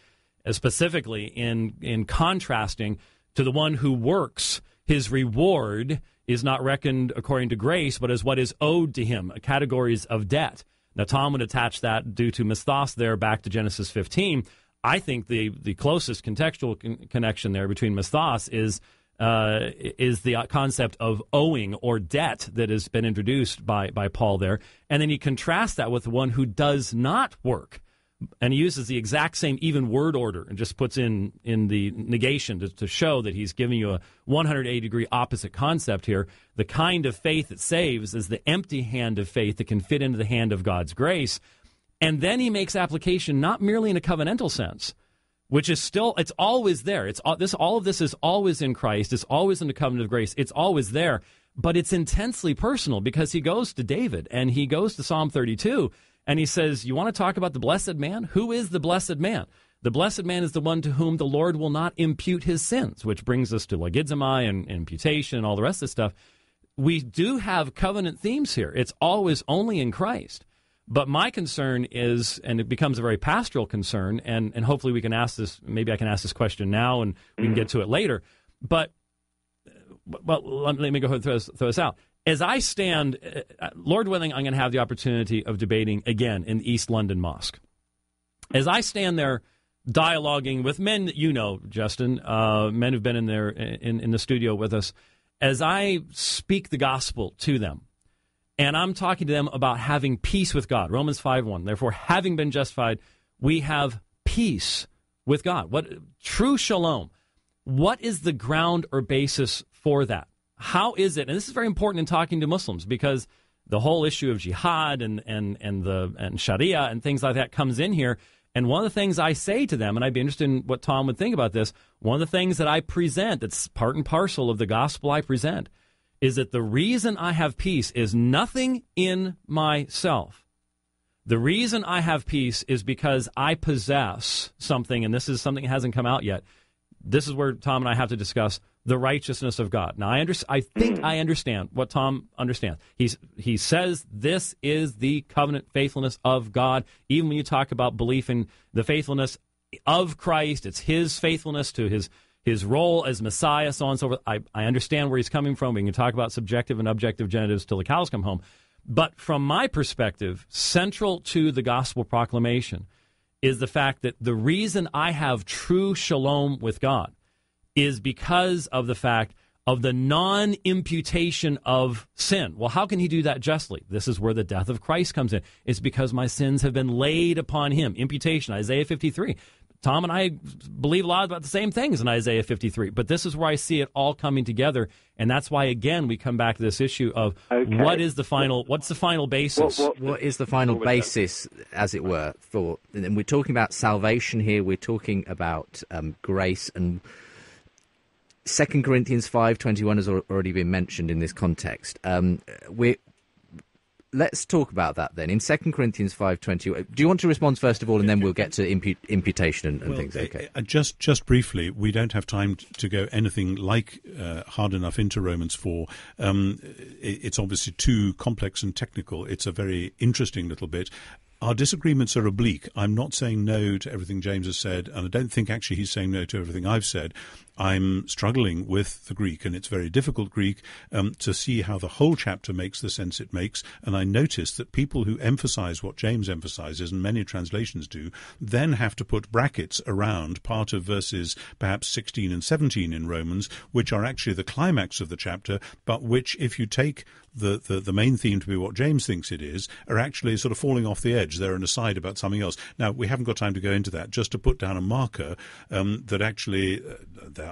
S4: specifically in contrasting to the one who works. His reward is not reckoned according to grace, but as what is owed to him, categories of debt. Now, Tom would attach that due to misthos there back to Genesis 15. I think the closest contextual connection there between misthos is the concept of owing or debt that has been introduced by Paul there. And then he contrasts that with the one who does not work. And he uses the exact same even word order and just puts in the negation to show that he's giving you a 180-degree opposite concept here. The kind of faith that saves is the empty hand of faith that can fit into the hand of God's grace. And then he makes application not merely in a covenantal sense, which is still, it's always there. All of this is always in Christ. It's always in the covenant of grace. It's always there, but it's intensely personal because he goes to David and he goes to Psalm 32 and he says, you want to talk about the blessed man? Who is the blessed man? The blessed man is the one to whom the Lord will not impute his sins, which brings us to legizomai and imputation and all the rest of this stuff. We do have covenant themes here. It's always only in Christ. But my concern is, and it becomes a very pastoral concern, and hopefully we can ask this, maybe I can ask this question now and we can get to it later. But, well, let me go ahead and throw this out. As I stand, Lord willing, I'm going to have the opportunity of debating again in the East London Mosque. As I stand there dialoguing with men that you know, Justin, men who've been in there in the studio with us, as I speak the gospel to them, and I'm talking to them about having peace with God, Romans 5:1. Therefore, having been justified, we have peace with God. What true shalom? What is the ground or basis for that? How is it? And this is very important in talking to Muslims because the whole issue of jihad and Sharia and things like that comes in here. And one of the things I say to them, and I'd be interested in what Tom would think about this, one of the things that I present, that's part and parcel of the gospel I present, is that the reason I have peace is nothing in myself. The reason I have peace is because I possess something, and this is something that hasn't come out yet. This is where Tom and I have to discuss the righteousness of God. Now, I think I understand what Tom understands. He says this is the covenant faithfulness of God. Even when you talk about belief in the faithfulness of Christ, it's his faithfulness to his role as Messiah, so on and so forth. I understand where he's coming from. We can talk about subjective and objective genitives till the cows come home. But from my perspective, central to the gospel proclamation is the fact that the reason I have true shalom with God is because of the fact of the non-imputation of sin. Well, how can he do that justly? This is where the death of Christ comes in. It's because my sins have been laid upon him. Imputation, Isaiah 53. Tom and I believe a lot about the same things in Isaiah 53, but this is where I see it all coming together, and that's why, again, we come back to this issue of what's the final basis?
S1: What is the final basis, as it were, for, and we're talking about salvation here, we're talking about grace, and 2 Corinthians 5:21 has already been mentioned in this context. Let's talk about that then. In 2 Corinthians 5:20, do you want to respond first of all, and then we'll get to imputation and things? Okay.
S3: Just briefly, we don't have time to go anything like hard enough into Romans 4. It's obviously too complex and technical. It's a very interesting little bit. Our disagreements are oblique. I'm not saying no to everything James has said, and I don't think actually he's saying no to everything I've said. I'm struggling with the Greek, and it's very difficult Greek, to see how the whole chapter makes the sense it makes. And I notice that people who emphasize what James emphasizes, and many translations do, then have to put brackets around part of verses perhaps 16 and 17 in Romans, which are actually the climax of the chapter, but which, if you take the main theme to be what James thinks it is, are actually sort of falling off the edge. They're an aside about something else. Now, we haven't got time to go into that. Just to put down a marker that actually...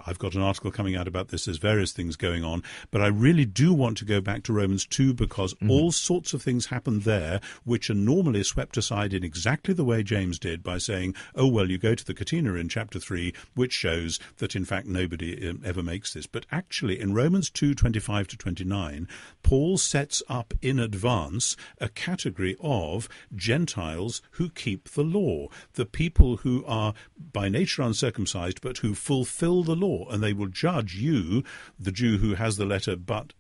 S3: I've got an article coming out about this. There's various things going on. But I really do want to go back to Romans 2 because all sorts of things happen there which are normally swept aside in exactly the way James did by saying, oh, well, you go to the Catena in chapter 3, which shows that, in fact, nobody ever makes this. But actually, in Romans 2:25 to 29, Paul sets up in advance a category of Gentiles who keep the law, the people who are by nature uncircumcised but who fulfill the law, and they will judge you, the Jew who has the letter but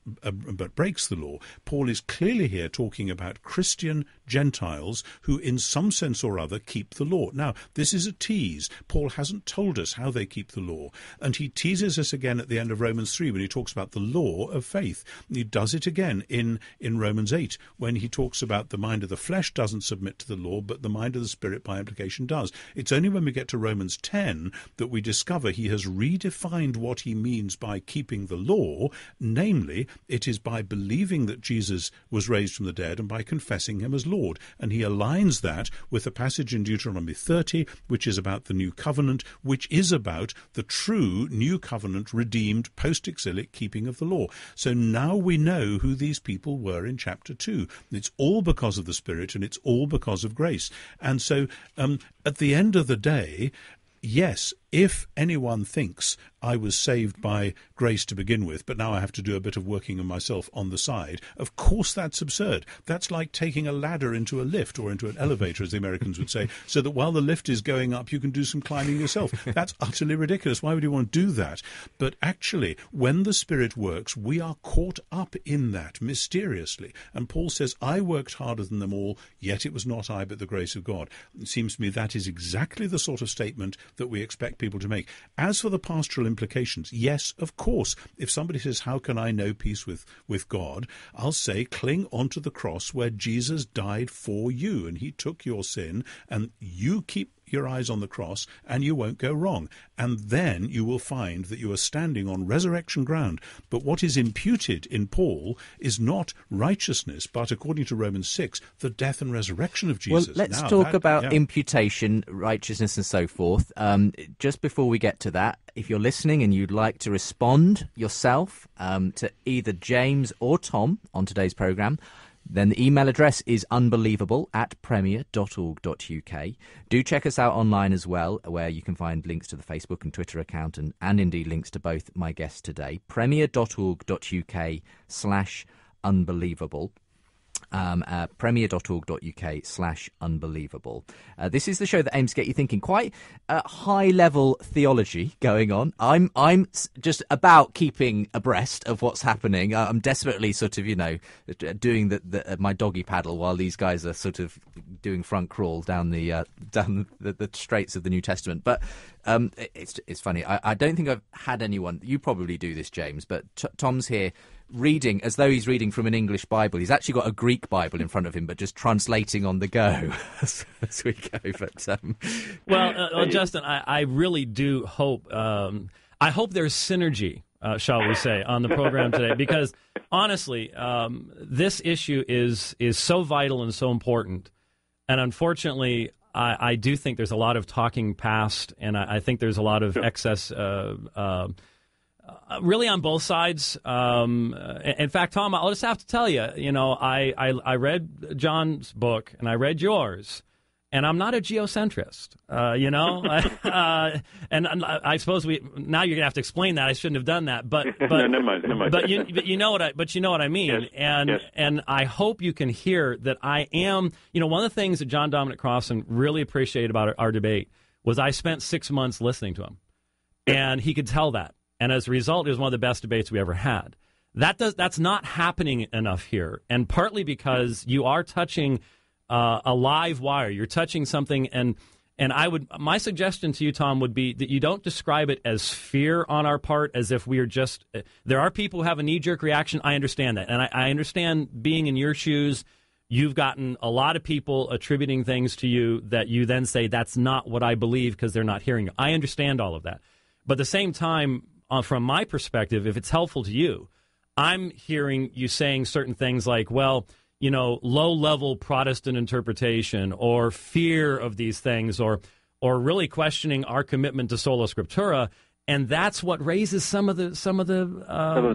S3: breaks the law. Paul is clearly here talking about Christian Gentiles who in some sense or other keep the law. Now, this is a tease. Paul hasn't told us how they keep the law, and he teases us again at the end of Romans 3 when he talks about the law of faith. He does it again in Romans 8 when he talks about the mind of the flesh doesn't submit to the law, but the mind of the Spirit by implication does. It's only when we get to Romans 10 that we discover he has redefined what he means by keeping the law, namely, it is by believing that Jesus was raised from the dead and by confessing him as Lord. And he aligns that with a passage in Deuteronomy 30, which is about the new covenant, which is about the true new covenant redeemed post-exilic keeping of the law. So now we know who these people were in chapter 2. It's all because of the Spirit and it's all because of grace. And so at the end of the day, yes, if anyone thinks I was saved by grace to begin with, but now I have to do a bit of working on myself on the side, of course that's absurd. That's like taking a ladder into a lift or into an elevator, as the Americans would say, so that while the lift is going up, you can do some climbing yourself. That's utterly ridiculous. Why would you want to do that? But actually, when the Spirit works, we are caught up in that mysteriously. And Paul says, I worked harder than them all, yet it was not I, but the grace of God. It seems to me that is exactly the sort of statement that we expect people to make. As for the pastoral implications, yes, of course, if somebody says, how can I know peace with God? I'll say, cling onto the cross where Jesus died for you, and he took your sin, and you keep your eyes on the cross and you won't go wrong. And then you will find that you are standing on resurrection ground. But what is imputed in Paul is not righteousness, but according to Romans 6, the death and resurrection of Jesus.
S1: Well, let's talk about imputation, righteousness and so forth. Just before we get to that, if you're listening and you'd like to respond yourself to either James or Tom on today's programme, then the email address is unbelievable@premier.org.uk. Do check us out online as well, where you can find links to the Facebook and Twitter account and indeed links to both my guests today. premier.org.uk/unbelievable. premier.org.uk/unbelievable. This is the show that aims to get you thinking. Quite high-level theology going on. I'm just about keeping abreast of what's happening. I'm desperately sort of, doing my doggy paddle while these guys are sort of doing front crawl down the straits of the New Testament. But it's funny. I don't think I've had anyone. You probably do this, James, but Tom's here reading as though he's reading from an English Bible. He's actually got a Greek Bible in front of him, but just translating on the go as we go. But
S4: well, Justin, I really do hope. I hope there's synergy, shall we say, on the program today, because honestly, this issue is so vital and so important, and unfortunately, I do think there's a lot of talking past, and I think there's a lot of excess. Really on both sides. In fact, Tom, I'll just have to tell you, I read John's book and I read yours, and I'm not a geocentrist, and I suppose now you're gonna have to explain that. I shouldn't have done that, but
S7: no, never mind.
S4: But you know what I mean,
S7: yes,
S4: and I hope you can hear that I am. One of the things that John Dominic Crossan really appreciated about our debate was I spent 6 months listening to him, and he could tell that. And as a result, it was one of the best debates we ever had. That's not happening enough here, and partly because you are touching a live wire. You're touching something, and my suggestion to you, Tom, would be that you don't describe it as fear on our part, as if we are just. There are people who have a knee-jerk reaction. I understand that, and I understand being in your shoes. You've gotten a lot of people attributing things to you that you then say that's not what I believe because they're not hearing you. I understand all of that, but at the same time. From my perspective, if it's helpful to you, I'm hearing you saying certain things like, well, low-level Protestant interpretation or fear of these things or really questioning our commitment to sola scriptura, and that's what raises some of the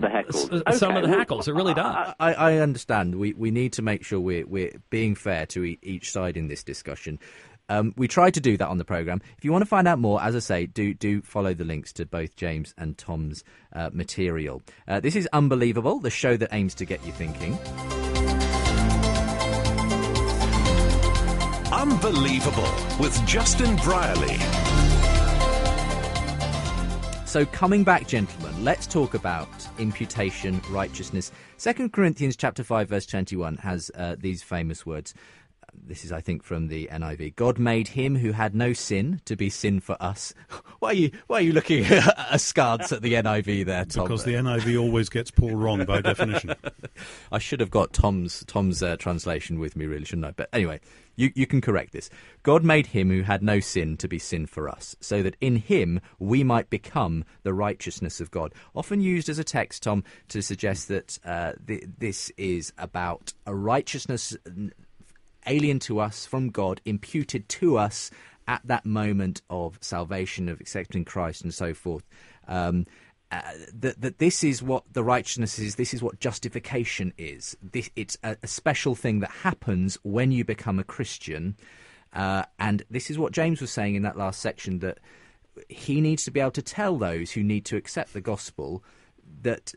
S7: hackles.
S4: Some of the hackles. It really does.
S1: I understand. We need to make sure we're being fair to each side in this discussion. We try to do that on the programme. If you want to find out more, as I say, do follow the links to both James and Tom's material. This is Unbelievable, the show that aims to get you thinking.
S5: Unbelievable with Justin Brierley.
S1: So coming back, gentlemen, let's talk about imputation, righteousness. 2 Corinthians chapter 5, verse 21 has these famous words. This is, I think, from the NIV. God made him who had no sin to be sin for us. Why are you looking askance at the NIV there, Tom?
S3: Because the NIV always gets Paul wrong by definition.
S1: I should have got Tom's translation with me, really, shouldn't I? But anyway, you can correct this. God made him who had no sin to be sin for us, so that in him we might become the righteousness of God. Often used as a text, Tom, to suggest that this is about a righteousness alien to us from God, imputed to us at that moment of salvation, of accepting Christ and so forth. That this is what the righteousness is, this is what justification is. It's a special thing that happens when you become a Christian. And this is what James was saying in that last section, that he needs to be able to tell those who need to accept the gospel that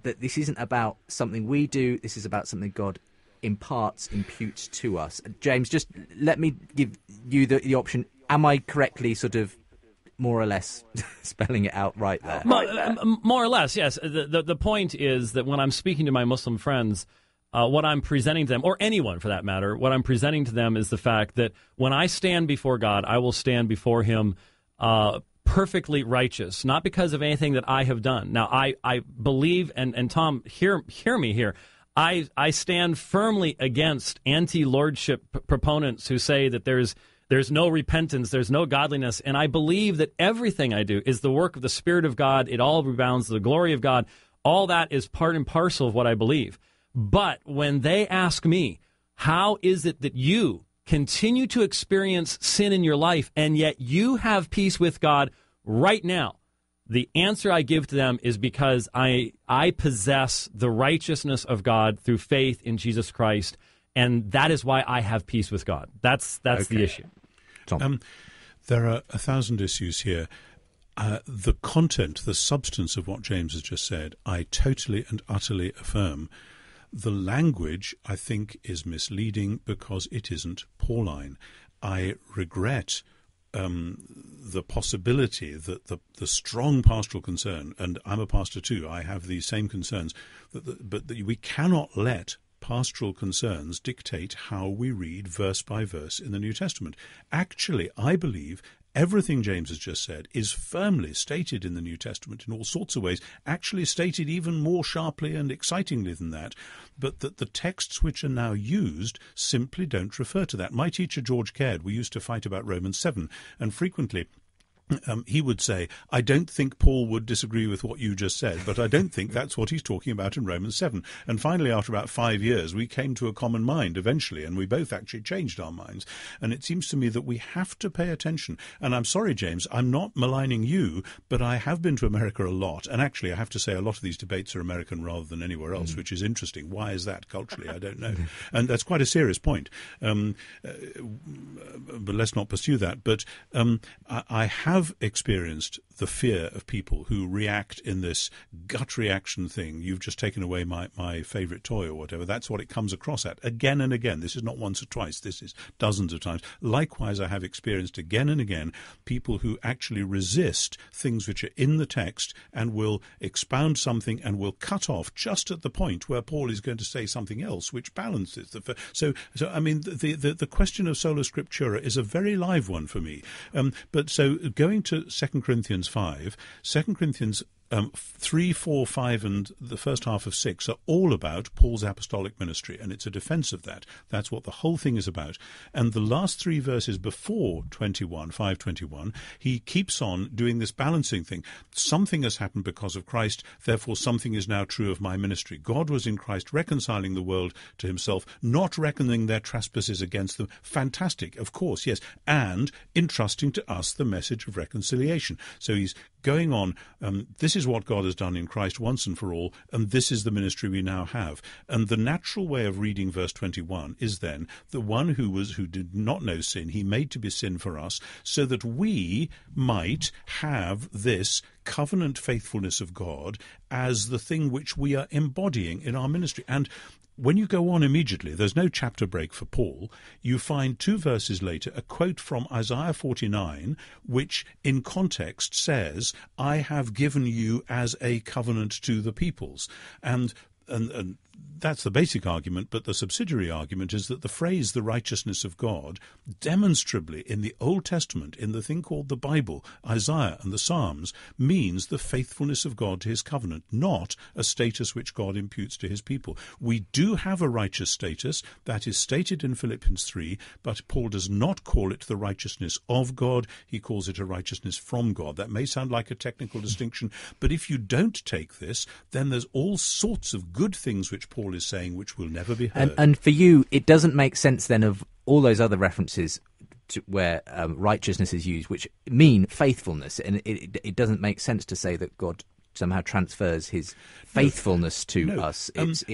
S1: this isn't about something we do, this is about something God imputes to us. James, just let me give you the option. Am I correctly sort of more or less spelling it out right there?
S4: More or less, yes. The point is that when I'm speaking to my Muslim friends, what I'm presenting to them, or anyone for that matter, what I'm presenting to them is the fact that when I stand before God, I will stand before him perfectly righteous, not because of anything that I have done. Now, I believe, and Tom, hear me here, I stand firmly against anti-lordship proponents who say that there's no repentance, there's no godliness, and I believe that everything I do is the work of the Spirit of God. It all rebounds to the glory of God. All that is part and parcel of what I believe. But when they ask me, how is it that you continue to experience sin in your life and yet you have peace with God right now, the answer I give to them is because I possess the righteousness of God through faith in Jesus Christ, and that is why I have peace with God. That's okay. The issue.
S1: Tom.
S3: There are 1,000 issues here. The content, the substance of what James has just said, I totally and utterly affirm. The language, I think, is misleading because it isn't Pauline. I regret the possibility that the strong pastoral concern, and I'm a pastor too, I have these same concerns, but we cannot let pastoral concerns dictate how we read verse by verse in the New Testament. Actually, I believe everything James has just said is firmly stated in the New Testament in all sorts of ways, actually stated even more sharply and excitingly than that, but that the texts which are now used simply don't refer to that. My teacher, George Caird, we used to fight about Romans 7, and frequently he would say, I don't think Paul would disagree with what you just said, but I don't think that's what he's talking about in Romans 7. And finally, after about 5 years, we came to a common mind eventually, and we both actually changed our minds. And it seems to me that we have to pay attention. And I'm sorry, James, I'm not maligning you, but I have been to America a lot. And actually, I have to say a lot of these debates are American rather than anywhere else, which is interesting. Why is that culturally? I don't know. And that's quite a serious point. But let's not pursue that. But I have experienced the fear of people who react in this gut reaction thing. You've just taken away my favourite toy or whatever. That's what it comes across at again and again. This is not once or twice. This is dozens of times. Likewise, I have experienced again and again people who actually resist things which are in the text and will expound something and will cut off just at the point where Paul is going to say something else which balances the. So I mean, the question of sola scriptura is a very live one for me. But so going to 2 Corinthians 5, 2 Corinthians 3, 4, 5 and the first half of 6 are all about Paul's apostolic ministry, and it's a defense of that. That's what the whole thing is about. And the last 3 verses before 5:21, he keeps on doing this balancing thing. Something has happened because of Christ, therefore something is now true of my ministry. God was in Christ reconciling the world to himself, not reckoning their trespasses against them. Fantastic, of course, yes, and entrusting to us the message of reconciliation. So he's going on, this is what God has done in Christ once and for all, and this is the ministry we now have. And the natural way of reading verse 21 is then, the one who did not know sin, he made to be sin for us, so that we might have this covenant faithfulness of God as the thing which we are embodying in our ministry. And when you go on immediately, there's no chapter break for Paul, you find 2 verses later a quote from Isaiah 49, which in context says, I have given you as a covenant to the peoples. And that's the basic argument, but the subsidiary argument is that the phrase, the righteousness of God, demonstrably in the Old Testament, in the thing called the Bible, Isaiah and the Psalms, means the faithfulness of God to his covenant, not a status which God imputes to his people. We do have a righteous status, that is stated in Philippians 3, but Paul does not call it the righteousness of God, he calls it a righteousness from God. That may sound like a technical distinction, but if you don't take this, then there's all sorts of good things which Paul is saying which will never be heard.
S1: And for you, it doesn't make sense then of all those other references to where righteousness is used, which mean faithfulness, and it doesn't make sense to say that God somehow transfers his faithfulness to us.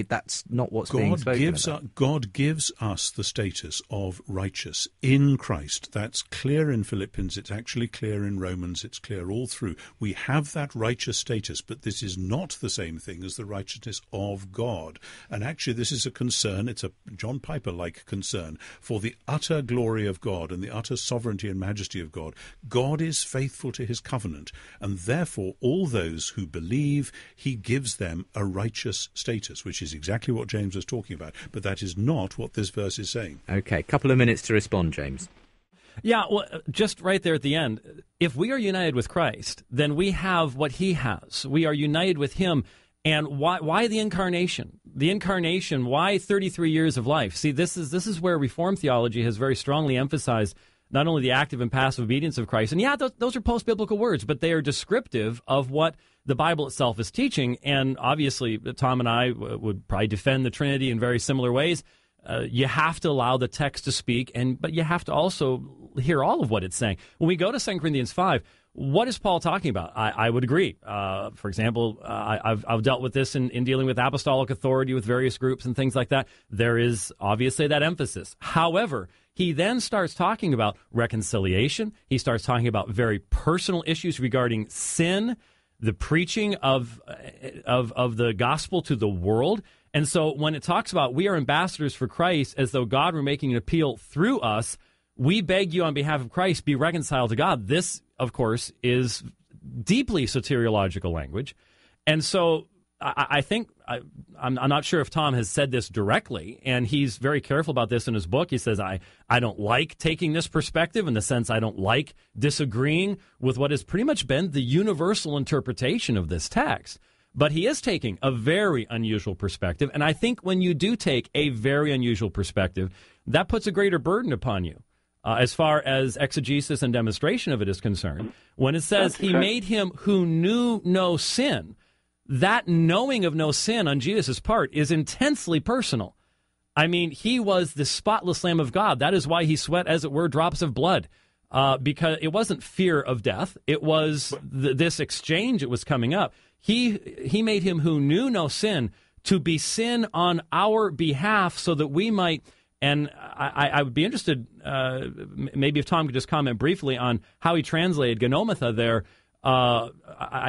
S1: That's not what's being spoken about.
S3: God gives us the status of righteous in Christ. That's clear in Philippians. It's actually clear in Romans. It's clear all through. We have that righteous status, but this is not the same thing as the righteousness of God. And actually, this is a concern. It's a John Piper-like concern for the utter glory of God and the utter sovereignty and majesty of God. God is faithful to his covenant, and therefore all those who believe, he gives them a righteous status, which is exactly what James was talking about. But that is not what this verse is saying.
S1: Okay, couple of minutes to respond, James.
S4: Yeah, well, just right there at the end, if we are united with Christ, then we have what he has. We are united with him. And why the incarnation? The incarnation, why 33 years of life? See, this is where Reformed theology has very strongly emphasized not only the active and passive obedience of Christ, and those are post-biblical words, but they are descriptive of what the Bible itself is teaching. And obviously, Tom and I would probably defend the Trinity in very similar ways. You have to allow the text to speak, but you have to also hear all of what it's saying. When we go to 2 Corinthians 5, what is Paul talking about? I would agree. For example, I've dealt with this in dealing with apostolic authority with various groups and things like that. There is obviously that emphasis. However, he then starts talking about reconciliation. He starts talking about very personal issues regarding sin, the preaching of the gospel to the world. And so when it talks about we are ambassadors for Christ as though God were making an appeal through us, we beg you on behalf of Christ, be reconciled to God. This, of course, is deeply soteriological language. And so I think, I'm not sure if Tom has said this directly, and he's very careful about this in his book. He says, I don't like taking this perspective in the sense I don't like disagreeing with what has pretty much been the universal interpretation of this text. But he is taking a very unusual perspective, and I think when you do take a very unusual perspective, that puts a greater burden upon you. As far as exegesis and demonstration of it is concerned, when it says he made him who knew no sin, that knowing of no sin on Jesus' part is intensely personal. I mean, he was the spotless Lamb of God. That is why he sweat, as it were, drops of blood, because it wasn't fear of death. It was this exchange that was coming up. He made him who knew no sin to be sin on our behalf so that we might. And I would be interested, maybe if Tom could just comment briefly on how he translated genometha there.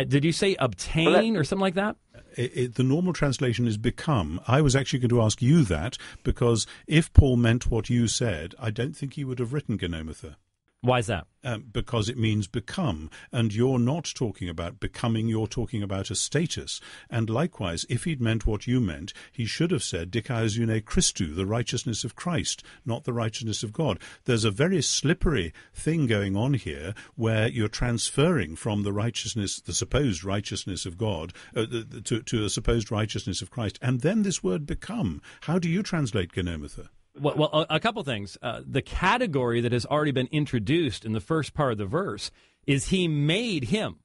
S4: Did you say obtain or something like that?
S3: The normal translation is become. I was actually going to ask you that, because if Paul meant what you said, I don't think he would have written genometha.
S4: Why is that?
S3: Because it means become, and you're not talking about becoming, you're talking about a status. And likewise, if he'd meant what you meant, he should have said dikaiosune Christou, the righteousness of Christ, not the righteousness of God. There's a very slippery thing going on here where you're transferring from the righteousness, the supposed righteousness of God, to a supposed righteousness of Christ. And then this word become. How do you translate genometha?
S4: Well, a couple things. The category that has already been introduced in the first part of the verse is he made him.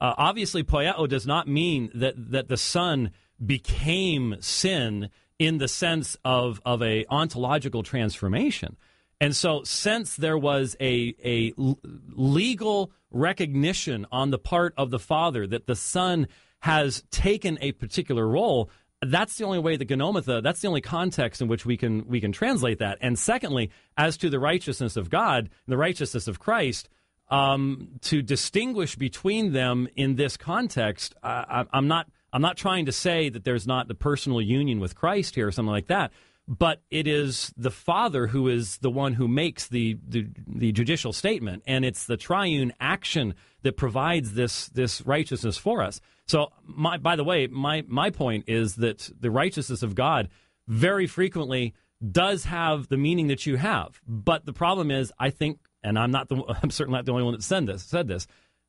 S4: Obviously, poieo does not mean that the Son became sin in the sense of a ontological transformation. And so since there was a legal recognition on the part of the Father that the Son has taken a particular role, that's the only way the genometha, that's the only context in which we can translate that. And secondly, as to the righteousness of God, the righteousness of Christ, to distinguish between them in this context, I'm not trying to say that there's not the personal union with Christ here or something like that, but it is the Father who is the one who makes the judicial statement, and it's the triune action that provides this righteousness for us. So, by the way, my point is that the righteousness of God very frequently does have the meaning that you have. But the problem is, I think, and I'm certainly not the only one that said this,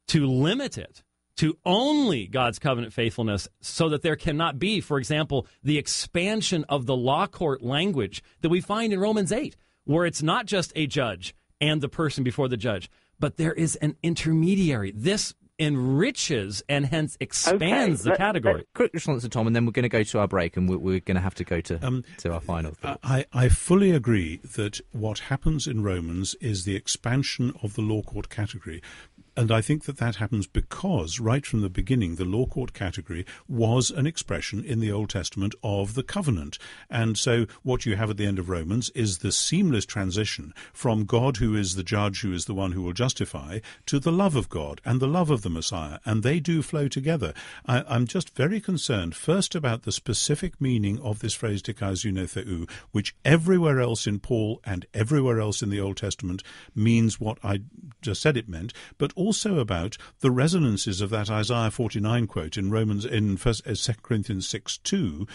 S4: to limit it to only God's covenant faithfulness so that there cannot be, for example, the expansion of the law court language that we find in Romans 8, where it's not just a judge and the person before the judge, but there is an intermediary. This enriches and hence expands the category.
S1: Quick response to Tom, and then we're going to go to our break, and we're going to have to go to our final thought.
S3: I fully agree that what happens in Romans is the expansion of the law court category. And I think that happens because right from the beginning, the law court category was an expression in the Old Testament of the covenant. And so what you have at the end of Romans is the seamless transition from God, who is the judge, who is the one who will justify, to the love of God and the love of the Messiah. And they do flow together. I'm just very concerned, first, about the specific meaning of this phrase, dikaizuno theou, which everywhere else in Paul and everywhere else in the Old Testament means what I just said it meant, but also about the resonances of that Isaiah 49 quote in Romans, in 2 Corinthians 6:2,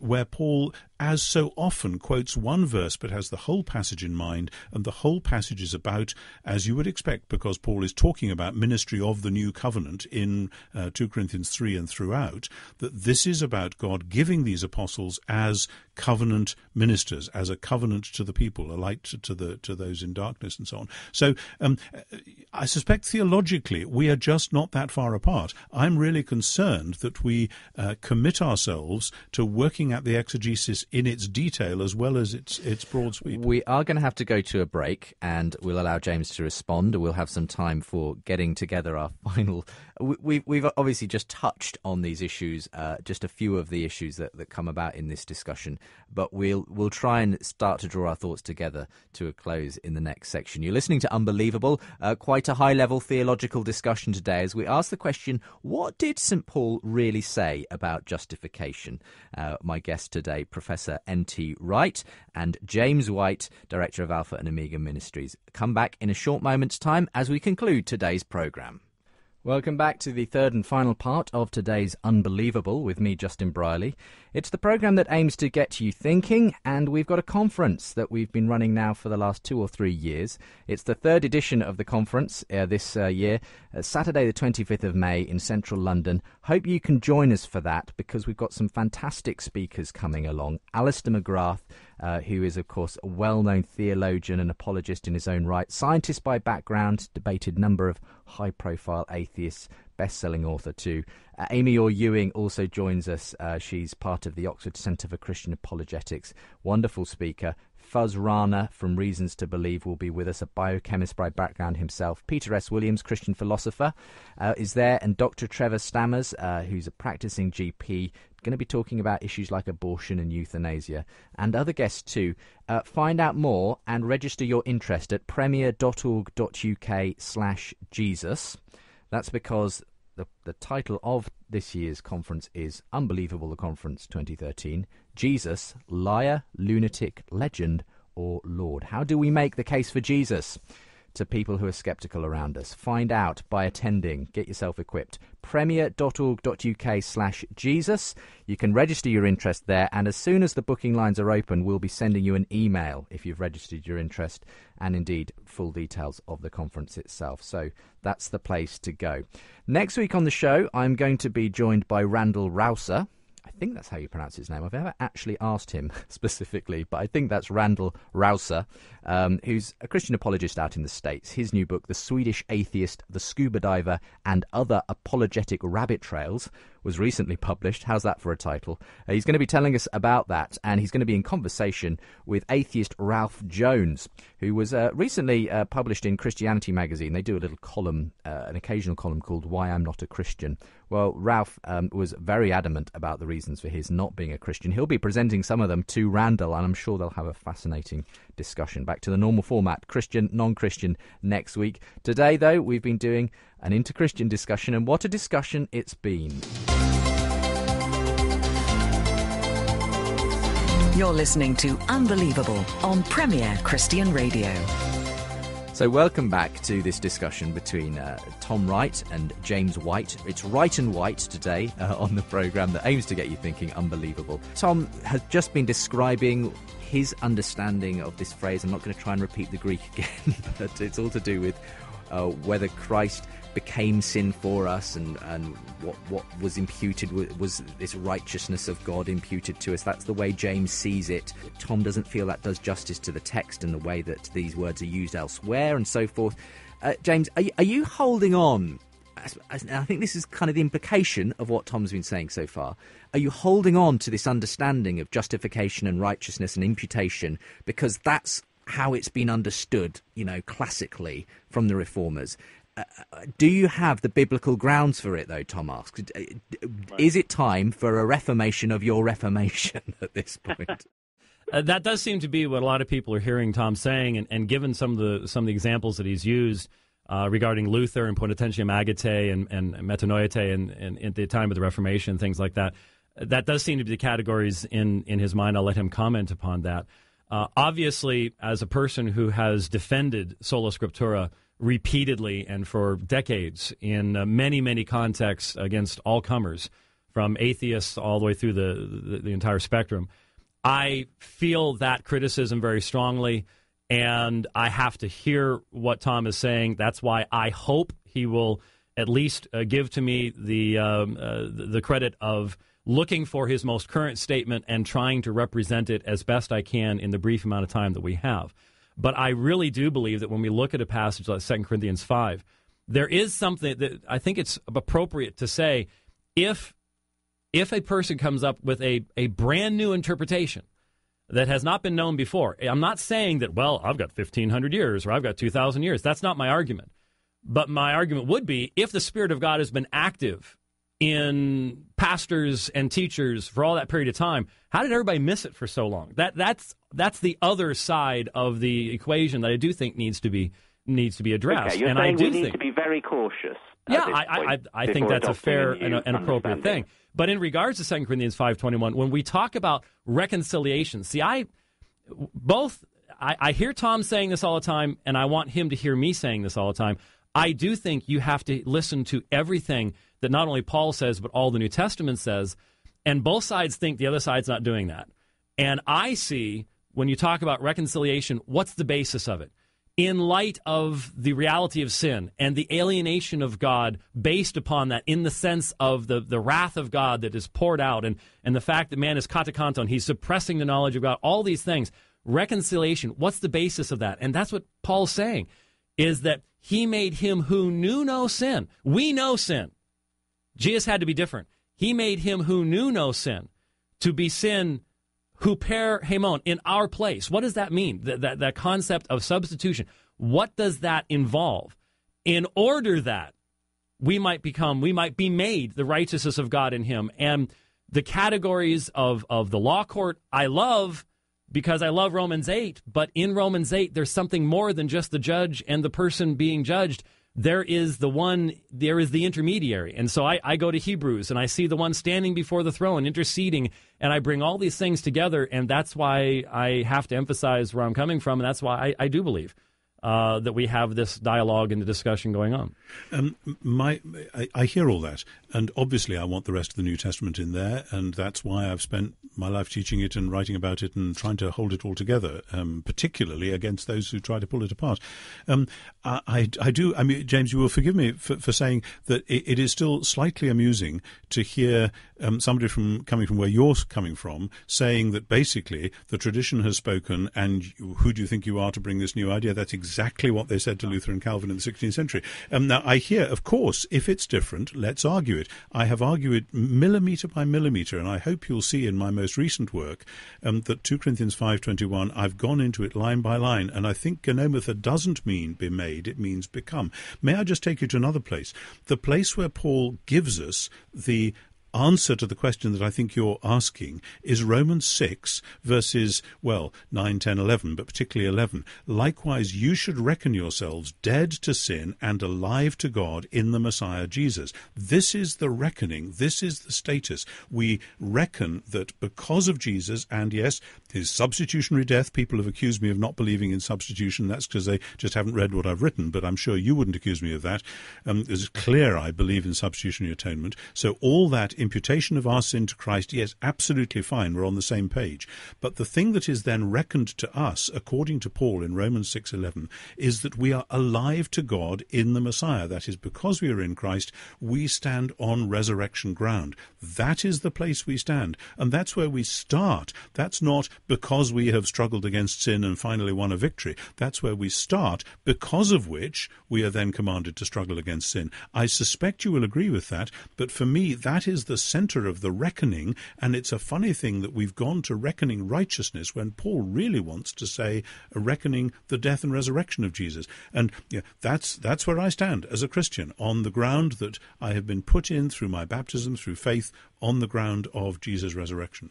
S3: where Paul, as so often, quotes one verse but has the whole passage in mind, and the whole passage is about, as you would expect, because Paul is talking about ministry of the new covenant in 2 Corinthians 3 and throughout, that this is about God giving these apostles as covenant ministers, as a covenant to the people, a light to those in darkness, and so on. So I suspect theologically we are just not that far apart. I'm really concerned that we commit ourselves to working at the exegesis in its detail as well as its broad sweep.
S1: We are going to have to go to a break, and we'll allow James to respond. We'll have some time for getting together our final... We've obviously just touched on these issues, just a few of the issues that come about in this discussion, but we'll try and start to draw our thoughts together to a close in the next section. You're listening to Unbelievable, quite a high-level theological discussion today as we ask the question, what did St. Paul really say about justification? My guests today, Professor N.T. Wright and James White, Director of Alpha and Omega Ministries. Come back in a short moment's time as we conclude today's programme. Welcome back to the third and final part of today's Unbelievable with me, Justin Brierley. It's the programme that aims to get you thinking, and we've got a conference that we've been running now for the last 2 or 3 years. It's the third edition of the conference this year, Saturday the 25th of May in central London. Hope you can join us for that, because we've got some fantastic speakers coming along. Alister Mcgrath, who is, of course, a well-known theologian and apologist in his own right, scientist by background, debated number of high-profile atheists, best-selling author too. Amy Orr Ewing also joins us. She's part of the Oxford Centre for Christian Apologetics. Wonderful speaker. Fuzz Rana from Reasons to Believe will be with us, a biochemist by background himself. Peter S. Williams, Christian philosopher, is there, and Dr. Trevor Stammers, who's a practicing GP, going to be talking about issues like abortion and euthanasia, and other guests too. Find out more and register your interest at premier.org.uk/Jesus. That's because the title of this year's conference is Unbelievable, the Conference 2013, Jesus, Liar, Lunatic, Legend, or Lord. How do we make the case for Jesus to people who are sceptical around us? Find out by attending. Get yourself equipped. premier.org.uk/Jesus. You can register your interest there, and as soon as the booking lines are open, we'll be sending you an email if you've registered your interest, and indeed full details of the conference itself. So that's the place to go. Next week on the show, I'm going to be joined by Randall Rouser. I think that's how you pronounce his name. I've never actually asked him specifically, but I think that's Randall Rouser, who's a Christian apologist out in the States. His new book, The Swedish Atheist, the Scuba Diver, and Other Apologetic Rabbit Trails, was recently published. How's that for a title? He's going to be telling us about that, and he's going to be in conversation with atheist Ralph Jones, who was recently published in Christianity magazine. They do a little column, an occasional column called Why I'm Not a Christian. Well, Ralph was very adamant about the reasons for his not being a Christian. He'll be presenting some of them to Randall, and I'm sure they'll have a fascinating discussion. Back to the normal format, Christian, non-Christian, next week. Today, though, we've been doing an inter-Christian discussion, and what a discussion it's been.
S6: You're listening to Unbelievable on Premier Christian Radio.
S1: So welcome back to this discussion between Tom Wright and James White. It's Wright and White today on the programme that aims to get you thinking. Unbelievable. Tom has just been describing his understanding of this phrase. I'm not going to try and repeat the Greek again, but it's all to do with whether Christ became sin for us, and what was imputed was this righteousness of God imputed to us. That's the way James sees it. Tom doesn't feel that does justice to the text and the way that these words are used elsewhere and so forth. James, are you holding on? I think this is kind of the implication of what Tom's been saying so far. Are you holding on to this understanding of justification and righteousness and imputation because that's how it's been understood, classically from the reformers? do you have the biblical grounds for it, though, Tom asks? Is it time for a reformation of your reformation at this point?
S4: That does seem to be what a lot of people are hearing Tom saying, and given some of the examples that he's used regarding Luther and Ponentiam Agate and metanoia and at the time of the Reformation, things like that, that does seem to be the categories in his mind. I'll let him comment upon that. Obviously, as a person who has defended sola scriptura repeatedly and for decades in many, many contexts against all comers, from atheists all the way through the entire spectrum, I feel that criticism very strongly, and I have to hear what Tom is saying. That's why I hope he will at least give to me the credit of looking for his most current statement and trying to represent it as best I can in the brief amount of time that we have. But I really do believe that when we look at a passage like 2 Corinthians 5, there is something that I think it's appropriate to say. If a person comes up with a brand new interpretation that has not been known before, I'm not saying that, well, I've got 1,500 years or I've got 2,000 years. That's not my argument. But my argument would be, if the Spirit of God has been active in pastors and teachers for all that period of time, how did everybody miss it for so long? That's the other side of the equation that I do think needs to be addressed.
S7: Okay, you're
S4: and
S7: saying
S4: I do
S7: we need
S4: think
S7: to be very cautious.
S4: Yeah, I think that's a fair and appropriate thing. But in regards to 2 Corinthians 5:21, when we talk about reconciliation, see, I hear Tom saying this all the time, and I want him to hear me saying this all the time. I do think you have to listen to everything that not only Paul says, but all the New Testament says, and both sides think the other side's not doing that. And I see, when you talk about reconciliation, what's the basis of it? In light of the reality of sin and the alienation of God based upon that, in the sense of the wrath of God that is poured out, and the fact that man is katakanton, he's suppressing the knowledge of God, all these things, reconciliation, what's the basis of that? And that's what Paul's saying, is that he made him who knew no sin. We know sin. Jesus had to be different. He made him who knew no sin to be sin, huper hemon, in our place. What does that mean? That concept of substitution. What does that involve? In order that we might be made the righteousness of God in him. And the categories of the law court I love, because I love Romans 8, but in Romans 8 there's something more than just the judge and the person being judged. There is the intermediary. And so I go to Hebrews and I see the one standing before the throne, interceding, and I bring all these things together, and that's why I have to emphasize where I'm coming from, and that's why I do believe that we have this dialogue and the discussion going on.
S3: I hear all that, and obviously I want the rest of the New Testament in there, and that's why I've spent my life teaching it and writing about it and trying to hold it all together, particularly against those who try to pull it apart. I do. I mean, James, you will forgive me for saying that it is still slightly amusing to hear somebody coming from where you're coming from saying that basically the tradition has spoken, and who do you think you are to bring this new idea? That's exactly what they said to Luther and Calvin in the 16th century. Now, I hear, of course, if it's different, let's argue it. I have argued millimetre by millimetre, and I hope you'll see in my most recent work that 2 Corinthians 5:21, I've gone into it line by line, and I think genometha doesn't mean be made, it means become. May I just take you to another place? The place where Paul gives us the answer to the question that I think you're asking is Romans 6, verses, 9, 10, 11, but particularly 11. Likewise, you should reckon yourselves dead to sin and alive to God in the Messiah Jesus. This is the reckoning. This is the status. We reckon that because of Jesus, and yes, his substitutionary death, people have accused me of not believing in substitution. That's because they just haven't read what I've written, but I'm sure you wouldn't accuse me of that. It's clear I believe in substitutionary atonement. So all that imputation of our sin to Christ, yes, absolutely fine, we're on the same page. But the thing that is then reckoned to us, according to Paul in Romans 6:11, is that we are alive to God in the Messiah. That is, because we are in Christ, we stand on resurrection ground. That is the place we stand, and that's where we start. That's not because we have struggled against sin and finally won a victory. That's where we start, because of which we are then commanded to struggle against sin. I suspect you will agree with that, but for me, that is the center of the reckoning, and it's a funny thing that we've gone to reckoning righteousness when Paul really wants to say reckoning the death and resurrection of Jesus. And that's where I stand as a Christian, on the ground that I have been put in through my baptism, through faith, on the ground of Jesus' resurrection.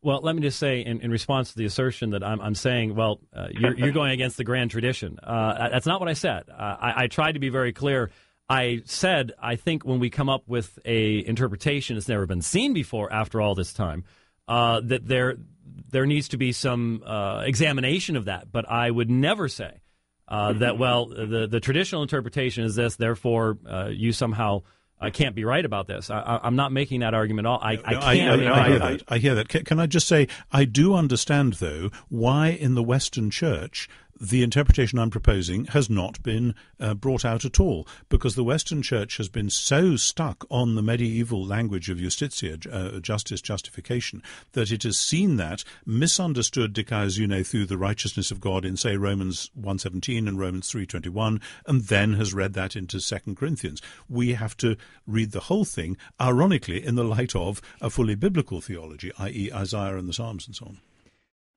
S4: Well, let me just say, in response to the assertion that I'm saying, well, you're going against the grand tradition. That's not what I said. I tried to be very clear. I said, I think when we come up with a interpretation that's never been seen before after all this time, that there needs to be some examination of that. But I would never say that, well, the traditional interpretation is this, therefore you somehow can't be right about this. I'm not making that argument at all.
S3: I hear that. Can I just say, I do understand, though, why in the Western Church the interpretation I'm proposing has not been brought out at all, because the Western Church has been so stuck on the medieval language of justitia, justice, justification, that it has seen that, misunderstood dikaiosyne through the righteousness of God in, say, Romans 1:17 and Romans 3:21, and then has read that into 2 Corinthians. We have to read the whole thing, ironically, in the light of a fully biblical theology, i.e. Isaiah and the Psalms and so on.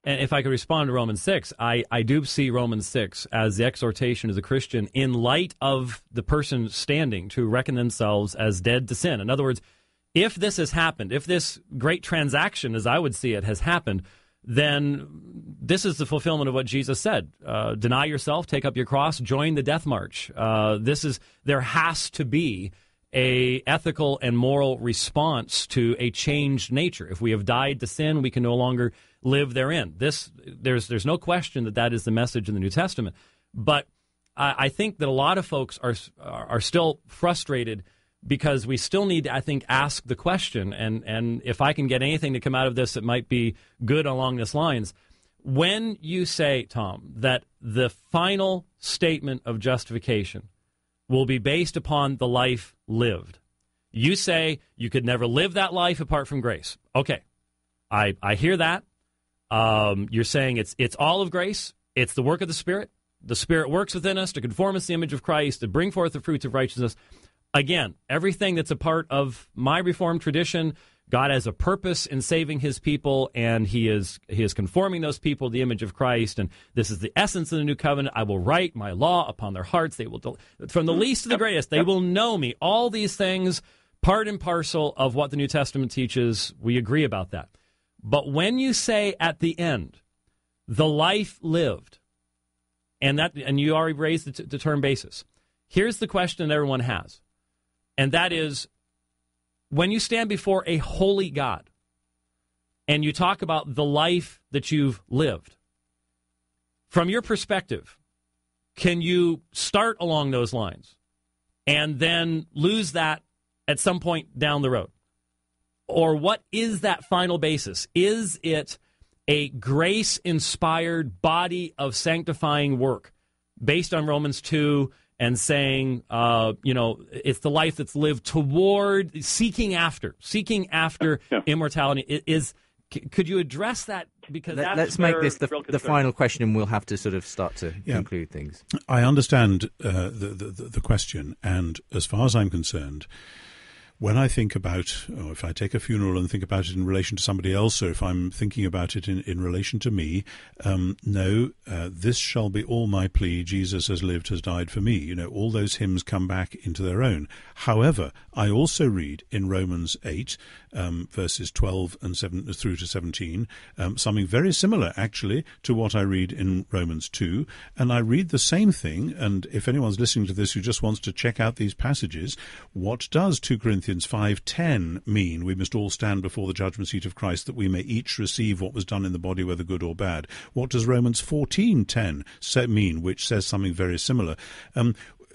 S4: And if I could respond to Romans 6, I do see Romans 6 as the exhortation of the Christian in light of the person standing to reckon themselves as dead to sin. In other words, if this has happened, if this great transaction, as I would see it, has happened, then this is the fulfillment of what Jesus said. Deny yourself, take up your cross, join the death march. There has to be a ethical and moral response to a changed nature. If we have died to sin, we can no longer live therein. There's no question that is the message in the New Testament. But I think that a lot of folks are still frustrated because we still need to, I think, ask the question. And if I can get anything to come out of this that might be good along this lines, when you say, Tom, that the final statement of justification will be based upon the life lived, you say you could never live that life apart from grace. Okay, I hear that. You're saying it's all of grace. It's the work of the Spirit. The Spirit works within us to conform us to the image of Christ, to bring forth the fruits of righteousness. Again, everything that's a part of my Reformed tradition, God has a purpose in saving his people, and he is conforming those people to the image of Christ, and this is the essence of the new covenant. I will write my law upon their hearts. They will, from the least to the greatest, they will know me. All these things, part and parcel of what the New Testament teaches, we agree about that. But when you say at the end, the life lived, and you already raised the term basis, here's the question that everyone has, and that is, when you stand before a holy God and you talk about the life that you've lived, from your perspective, can you start along those lines and then lose that at some point down the road? Or what is that final basis? Is it a grace-inspired body of sanctifying work based on Romans 2 and saying, it's the life that's lived toward seeking after immortality? Could you address that? Because
S1: let's make this the final question, and we'll have to sort of start to conclude things.
S3: I understand the question, and as far as I'm concerned, when I think about, if I take a funeral and think about it in relation to somebody else, or if I'm thinking about it in relation to me, this shall be all my plea, Jesus has lived, has died for me. All those hymns come back into their own. However, I also read in Romans 8, verses 12 and 7 through to 17, something very similar, actually, to what I read in Romans 2, and I read the same thing, and if anyone's listening to this who just wants to check out these passages, what does 2 Corinthians 5:10 mean? We must all stand before the judgment seat of Christ, that we may each receive what was done in the body, whether good or bad. What does Romans 14:10 mean, which says something very similar?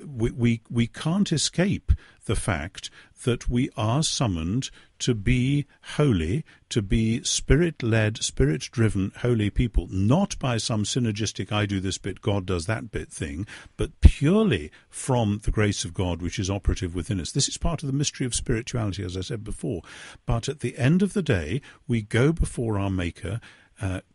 S3: We can't escape the fact that we are summoned to be holy, to be Spirit-led, Spirit-driven, holy people, not by some synergistic I do this bit, God does that bit thing, but purely from the grace of God which is operative within us. This is part of the mystery of spirituality, as I said before. But at the end of the day, we go before our Maker,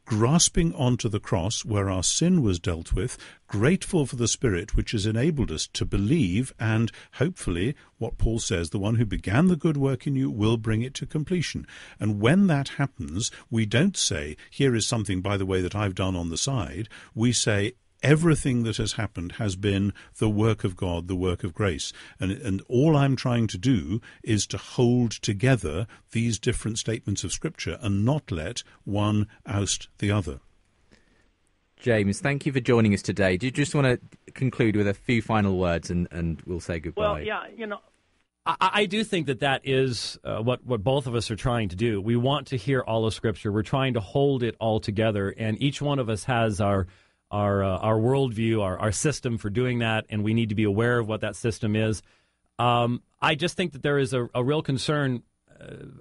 S3: grasping onto the cross where our sin was dealt with, grateful for the Spirit which has enabled us to believe, and hopefully, what Paul says, the one who began the good work in you will bring it to completion. And when that happens, we don't say, here is something, by the way, that I've done on the side. We say, everything that has happened has been the work of God, the work of grace. And all I'm trying to do is to hold together these different statements of Scripture and not let one oust the other.
S1: James, thank you for joining us today. Do you just want to conclude with a few final words and we'll say goodbye?
S4: Well, yeah, I do think that is what both of us are trying to do. We want to hear all of Scripture. We're trying to hold it all together, and each one of us has our worldview, our system for doing that, and we need to be aware of what that system is. I just think that there is a real concern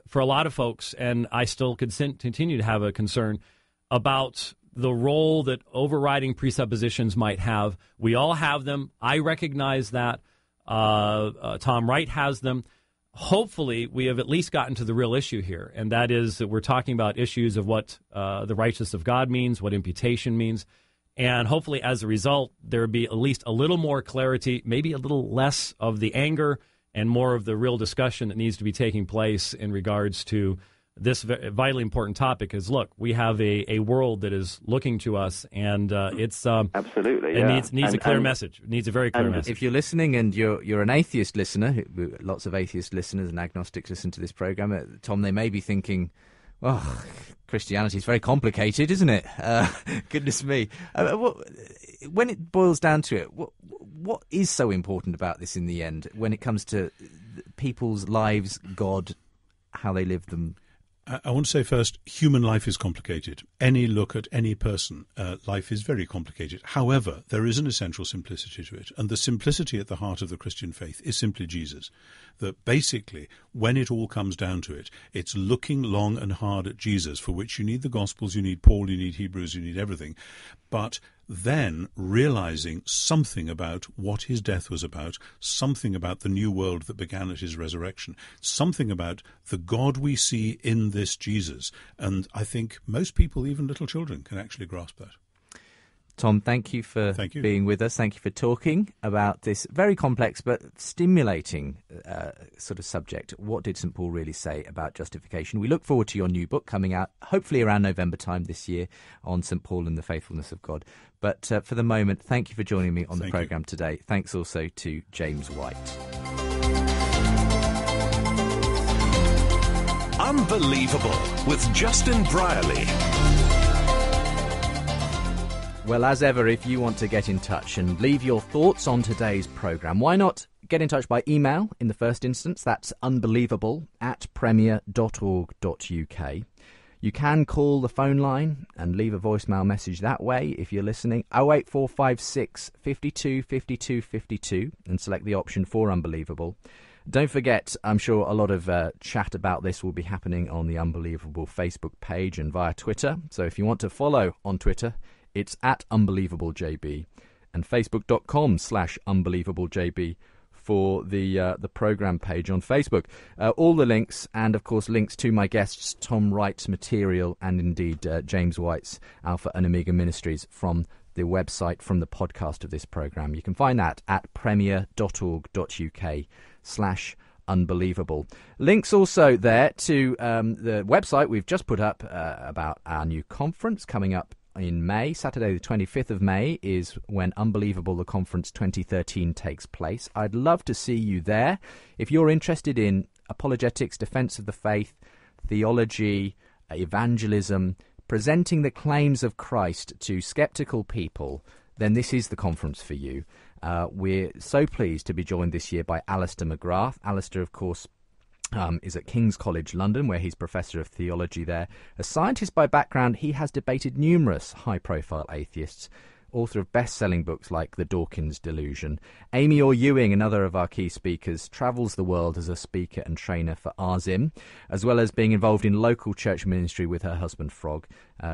S4: for a lot of folks, and I still continue to have a concern about the role that overriding presuppositions might have. We all have them. I recognize that. Tom Wright has them. Hopefully, we have at least gotten to the real issue here, and that is that we're talking about issues of what the righteousness of God means, what imputation means. And hopefully, as a result, there would be at least a little more clarity, maybe a little less of the anger and more of the real discussion that needs to be taking place in regards to this vitally important topic. Because, look, we have a world that is looking to us, and it's
S7: absolutely,
S4: it needs a clear message. It needs a very clear message.
S1: If you're listening and you're an atheist listener, lots of atheist listeners and agnostics listen to this program, Tom, they may be thinking, oh, Christianity is very complicated, isn't it? Goodness me. When it boils down to it, what is so important about this in the end when it comes to people's lives, God, how they live them?
S3: I want to say first, human life is complicated. Any look at any person, life is very complicated. However, there is an essential simplicity to it. And the simplicity at the heart of the Christian faith is simply Jesus. That basically, when it all comes down to it, it's looking long and hard at Jesus, for which you need the Gospels, you need Paul, you need Hebrews, you need everything. But then realizing something about what his death was about, something about the new world that began at his resurrection, something about the God we see in this Jesus. And I think most people, even little children, can actually grasp that.
S1: Tom, thank you for being with us. Thank you for talking about this very complex but stimulating sort of subject. What did St. Paul really say about justification? We look forward to your new book coming out, hopefully around November time this year, on St. Paul and the faithfulness of God. But for the moment, thank you for joining me on the programme today. Thanks also to James White.
S5: Unbelievable with Justin Brierley.
S1: Well, as ever, if you want to get in touch and leave your thoughts on today's programme, why not get in touch by email in the first instance? That's unbelievable@premier.org.uk. You can call the phone line and leave a voicemail message that way if you're listening. 08456 52 52 52 and select the option for Unbelievable. Don't forget, I'm sure a lot of chat about this will be happening on the Unbelievable Facebook page and via Twitter. So if you want to follow on Twitter, it's @UnbelievableJB and facebook.com/UnbelievableJB for the programme page on Facebook. All the links and, of course, links to my guests, Tom Wright's material and indeed James White's Alpha and Omega Ministries from the website, from the podcast of this programme. You can find that at premier.org.uk/unbelievable. Links also there to the website we've just put up about our new conference coming up in May. Saturday the 25th of May is when Unbelievable, the Conference 2013 takes place. I'd love to see you there. If you're interested in apologetics, defence of the faith, theology, evangelism, presenting the claims of Christ to sceptical people, then this is the conference for you. We're so pleased to be joined this year by Alister Mcgrath. Alister, of course, is at King's College London, where he's Professor of Theology there. A scientist by background, he has debated numerous high-profile atheists, author of best-selling books like The Dawkins Delusion. Amy Orr Ewing, another of our key speakers, travels the world as a speaker and trainer for ARZIM, as well as being involved in local church ministry with her husband Frog.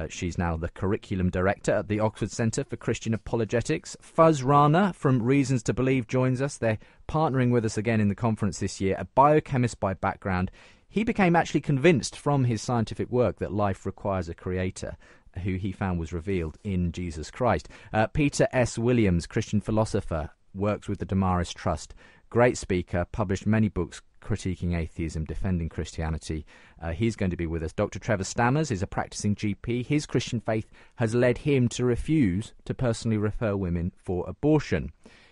S1: She's now the curriculum director at the Oxford Centre for Christian Apologetics. Fuzz Rana from Reasons to Believe joins us. They're partnering with us again in the conference this year. A biochemist by background, he became actually convinced from his scientific work that life requires a creator. who he found was revealed in Jesus Christ. Peter S. Williams, Christian philosopher, works with the Damaris Trust. Great speaker, published many books critiquing atheism, defending Christianity. He's going to be with us. Dr. Trevor Stammers is a practicing GP. His Christian faith has led him to refuse to personally refer women for abortion.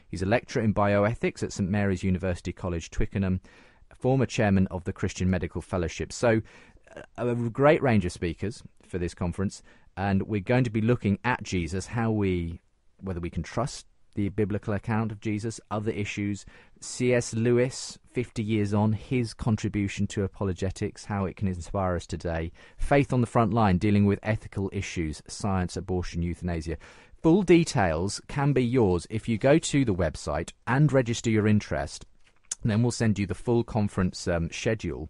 S1: He's a lecturer in bioethics at St Mary's University College, Twickenham, former chairman of the Christian Medical Fellowship. So a great range of speakers for this conference, and we're going to be looking at Jesus, whether we can trust the biblical account of Jesus, other issues. C.S. Lewis, 50 years on, his contribution to apologetics, how it can inspire us today. Faith on the front line, dealing with ethical issues, science, abortion, euthanasia. Full details can be yours if you go to the website and register your interest. And then we'll send you the full conference schedule.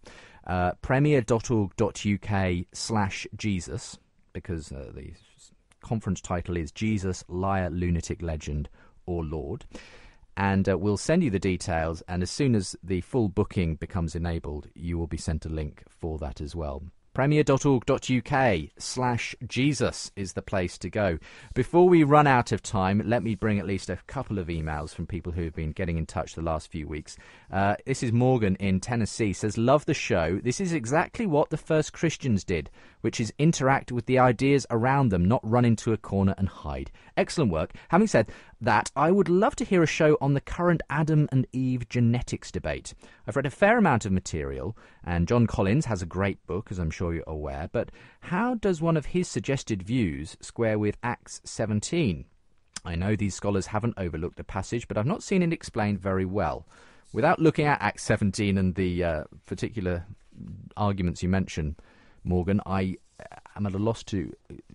S1: premier.org.uk/Jesus, because the conference title is Jesus, Liar, Lunatic, Legend, or Lord. And we'll send you the details, and as soon as the full booking becomes enabled, you will be sent a link for that as well. premier.org.uk/Jesus is the place to go. Before we run out of time, let me bring at least a couple of emails from people who have been getting in touch the last few weeks. This is Morgan in Tennessee, says, love the show. This is exactly what the first Christians did, which is interact with the ideas around them, not run into a corner and hide. Excellent work. Having said that, I would love to hear a show on the current Adam and Eve genetics debate. I've read a fair amount of material, and John Collins has a great book, as I'm sure you're aware, but how does one of his suggested views square with Acts 17? I know these scholars haven't overlooked the passage, but I've not seen it explained very well. Without looking at Acts 17 and the particular arguments you mentioned, Morgan, I am at a loss to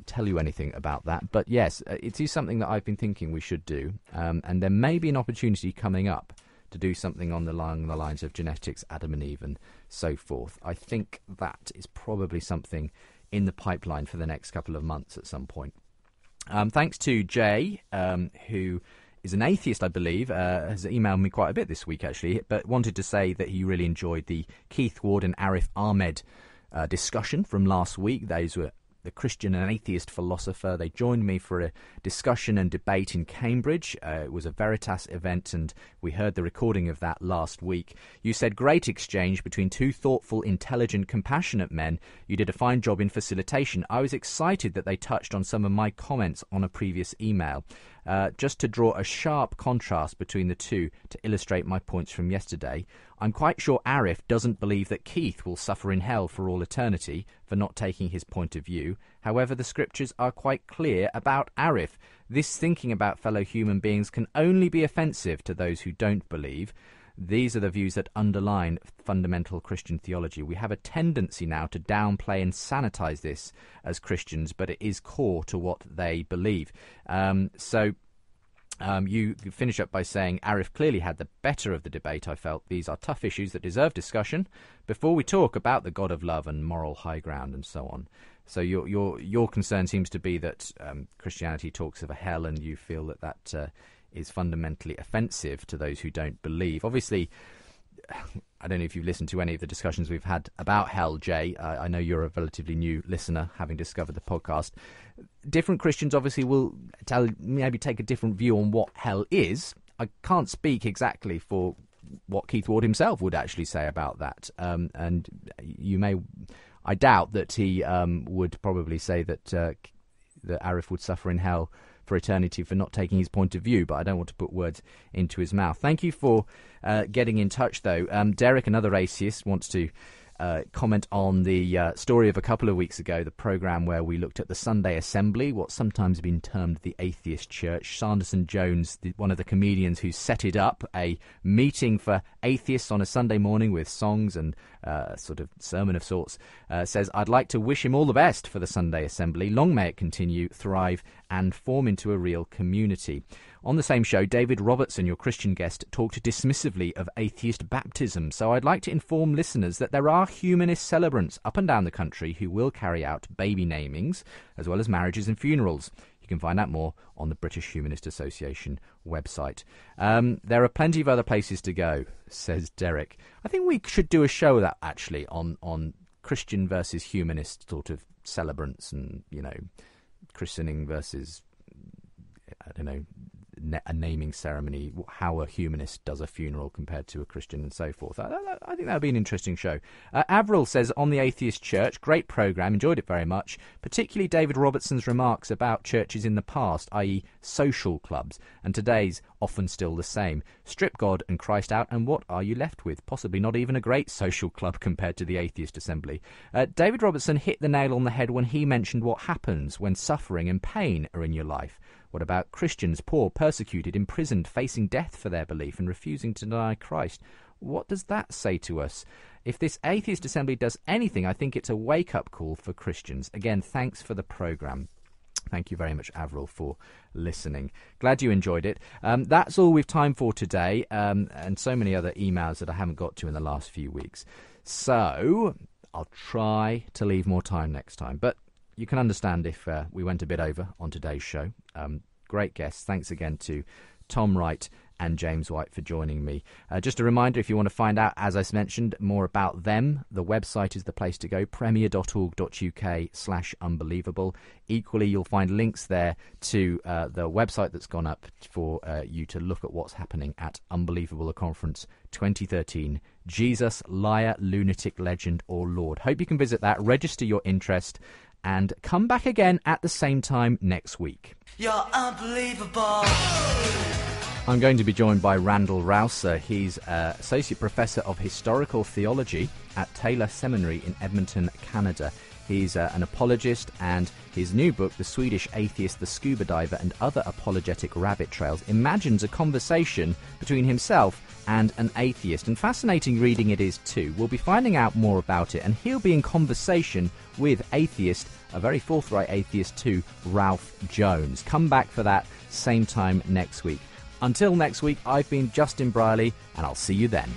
S1: tell you anything about that. But yes, it is something that I've been thinking we should do, and there may be an opportunity coming up to do something along the lines of genetics, Adam and Eve, and so forth. I think that is probably something in the pipeline for the next couple of months at some point. Thanks to Jay, who is an atheist, I believe, has emailed me quite a bit this week, actually, but wanted to say that he really enjoyed the Keith Ward and Arif Ahmed discussion from last week. Those were the Christian and atheist philosopher. They joined me for a discussion and debate in Cambridge. It was a Veritas event, and we heard the recording of that last week. You said, great exchange between two thoughtful, intelligent, compassionate men. You did a fine job in facilitation. I was excited that they touched on some of my comments on a previous email. Just to draw a sharp contrast between the two to illustrate my points from yesterday, I'm quite sure Arif doesn't believe that Keith will suffer in hell for all eternity for not taking his point of view. However, the scriptures are quite clear about Arif. This thinking about fellow human beings can only be offensive to those who don't believe. These are the views that underline fundamental Christian theology. We have a tendency now to downplay and sanitize this as Christians, but it is core to what they believe. You finish up by saying Arif clearly had the better of the debate. I felt these are tough issues that deserve discussion before we talk about the God of love and moral high ground and so on. So your concern seems to be that Christianity talks of a hell, and you feel that is fundamentally offensive to those who don't believe. Obviously, I don't know if you've listened to any of the discussions we've had about hell, Jay. I know you're a relatively new listener, having discovered the podcast. Different Christians obviously will maybe take a different view on what hell is. I can't speak exactly for what Keith Ward himself would actually say about that. And I doubt that he would probably say that Arif would suffer in hell for eternity for not taking his point of view, but I don't want to put words into his mouth. Thank you for getting in touch, though. Derek, another atheist, wants to comment on the story of a couple of weeks ago, the programme where we looked at the Sunday Assembly, what's sometimes been termed the atheist church. Sanderson Jones, one of the comedians who set it up, a meeting for atheists on a Sunday morning with songs and sort of sermon of sorts, says, I'd like to wish him all the best for the Sunday Assembly. Long may it continue, thrive, and form into a real community. On the same show, David Robertson, your Christian guest, talked dismissively of atheist baptism, so I'd like to inform listeners that there are humanist celebrants up and down the country who will carry out baby namings, as well as marriages and funerals. You can find out more on the British Humanist Association website. There are plenty of other places to go, says Derek. I think we should do a show that actually on Christian versus humanist sort of celebrants and, christening versus, I don't know, a naming ceremony, how a humanist does a funeral compared to a Christian and so forth. I think that would be an interesting show. Avril says, on the Atheist Church, great programme, enjoyed it very much, particularly David Robertson's remarks about churches in the past, i.e. social clubs, and today's often still the same. Strip God and Christ out, and what are you left with? Possibly not even a great social club compared to the Atheist Assembly. David Robertson hit the nail on the head when he mentioned what happens when suffering and pain are in your life. What about Christians, poor, persecuted, imprisoned, facing death for their belief and refusing to deny Christ? What does that say to us? If this Atheist Assembly does anything, I think it's a wake-up call for Christians. Again, thanks for the programme. Thank you very much, Avril, for listening. Glad you enjoyed it. That's all we've time for today, and so many other emails that I haven't got to in the last few weeks. So I'll try to leave more time next time, but you can understand if we went a bit over on today's show. Great guests. Thanks again to Tom Wright and James White for joining me. Just a reminder, if you want to find out, as I mentioned, more about them, the website is the place to go, premier.org.uk/unbelievable. Equally, you'll find links there to the website that's gone up for you to look at what's happening at Unbelievable Conference 2013. Jesus, Liar, Lunatic, Legend or Lord. Hope you can visit that, register your interest, and come back again at the same time next week.
S2: You're unbelievable.
S1: I'm going to be joined by Randall Rouser. He's Associate Professor of Historical Theology at Taylor Seminary in Edmonton, Canada. He's an apologist, and his new book, The Swedish Atheist, the Scuba Diver, and Other Apologetic Rabbit Trails, imagines a conversation between himself and an atheist. And fascinating reading it is too. We'll be finding out more about it, and he'll be in conversation with atheist, a very forthright atheist too, Ralph Jones. Come back for that same time next week. Until next week, I've been Justin Brierley, and I'll see you then.